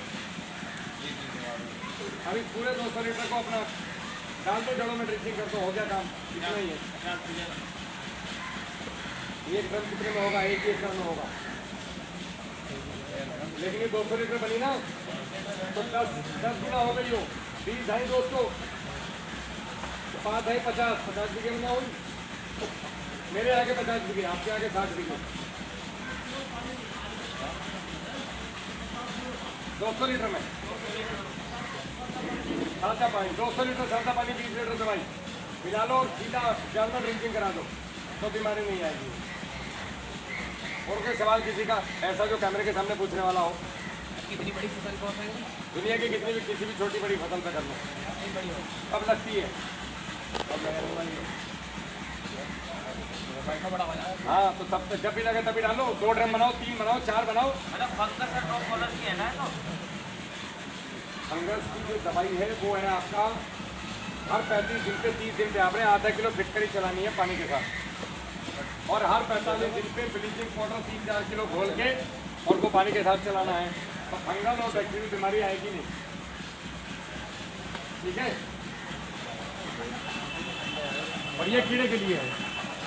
अभी पूरे 200 लीटर को अपना डाल दो, जड़ों में ड्रिंचिंग कर दो, हो गया काम। इतना ही है। एक ड्रम कितने में होगा? एक ड्रम में होगा, लेकिन ये 200 लीटर बनी ना तो 10 गुना हो गई हो। 20 ढाई 200, 5 ढाई 50 बीघे में ना हुई। मेरे आगे 50 बीघे, आपके आगे 60 बीघे। 200 लीटर में सादा पानी, 200 लीटर सादा पानी, 20 लीटर दवाई मिला लो और सीधा जाल में ड्रिंकिंग करा दो तो बीमारी नहीं आएगी। और कोई सवाल किसी का ऐसा जो कैमरे के सामने पूछने वाला हो? कितनी बड़ी फसल कौन सी है? दुनिया की किसी भी छोटी बड़ी फसल पे कर लो, नहीं बड़ी हो कब लगती है? पैसा बड़ा हो जाए। हाँ तो तब जब भी लगे तभी डालो। 2 ड्रम बनाओ, 3 बनाओ, 4 बनाओ। मतलब फंगस और ड्रॉप कॉलर की है ना तो फंगस की जो दवाई है वो है आपका हर 35 दिन पे 30 दिन पे आपने आधा किलो फिटकरी चलानी है पानी के साथ, और हर 45 दिन पे ब्लीचिंग पाउडर 3-4 किलो घोल के और वो पानी के साथ चलाना है। तो फंगल और बैक्टीरियल बीमारी आएगी नहीं। ठीक है, और ये कीड़े के लिए है।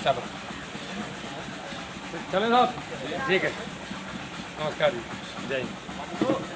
चलो चले साहब, ठीक है, नमस्कार जी, जय हिंद।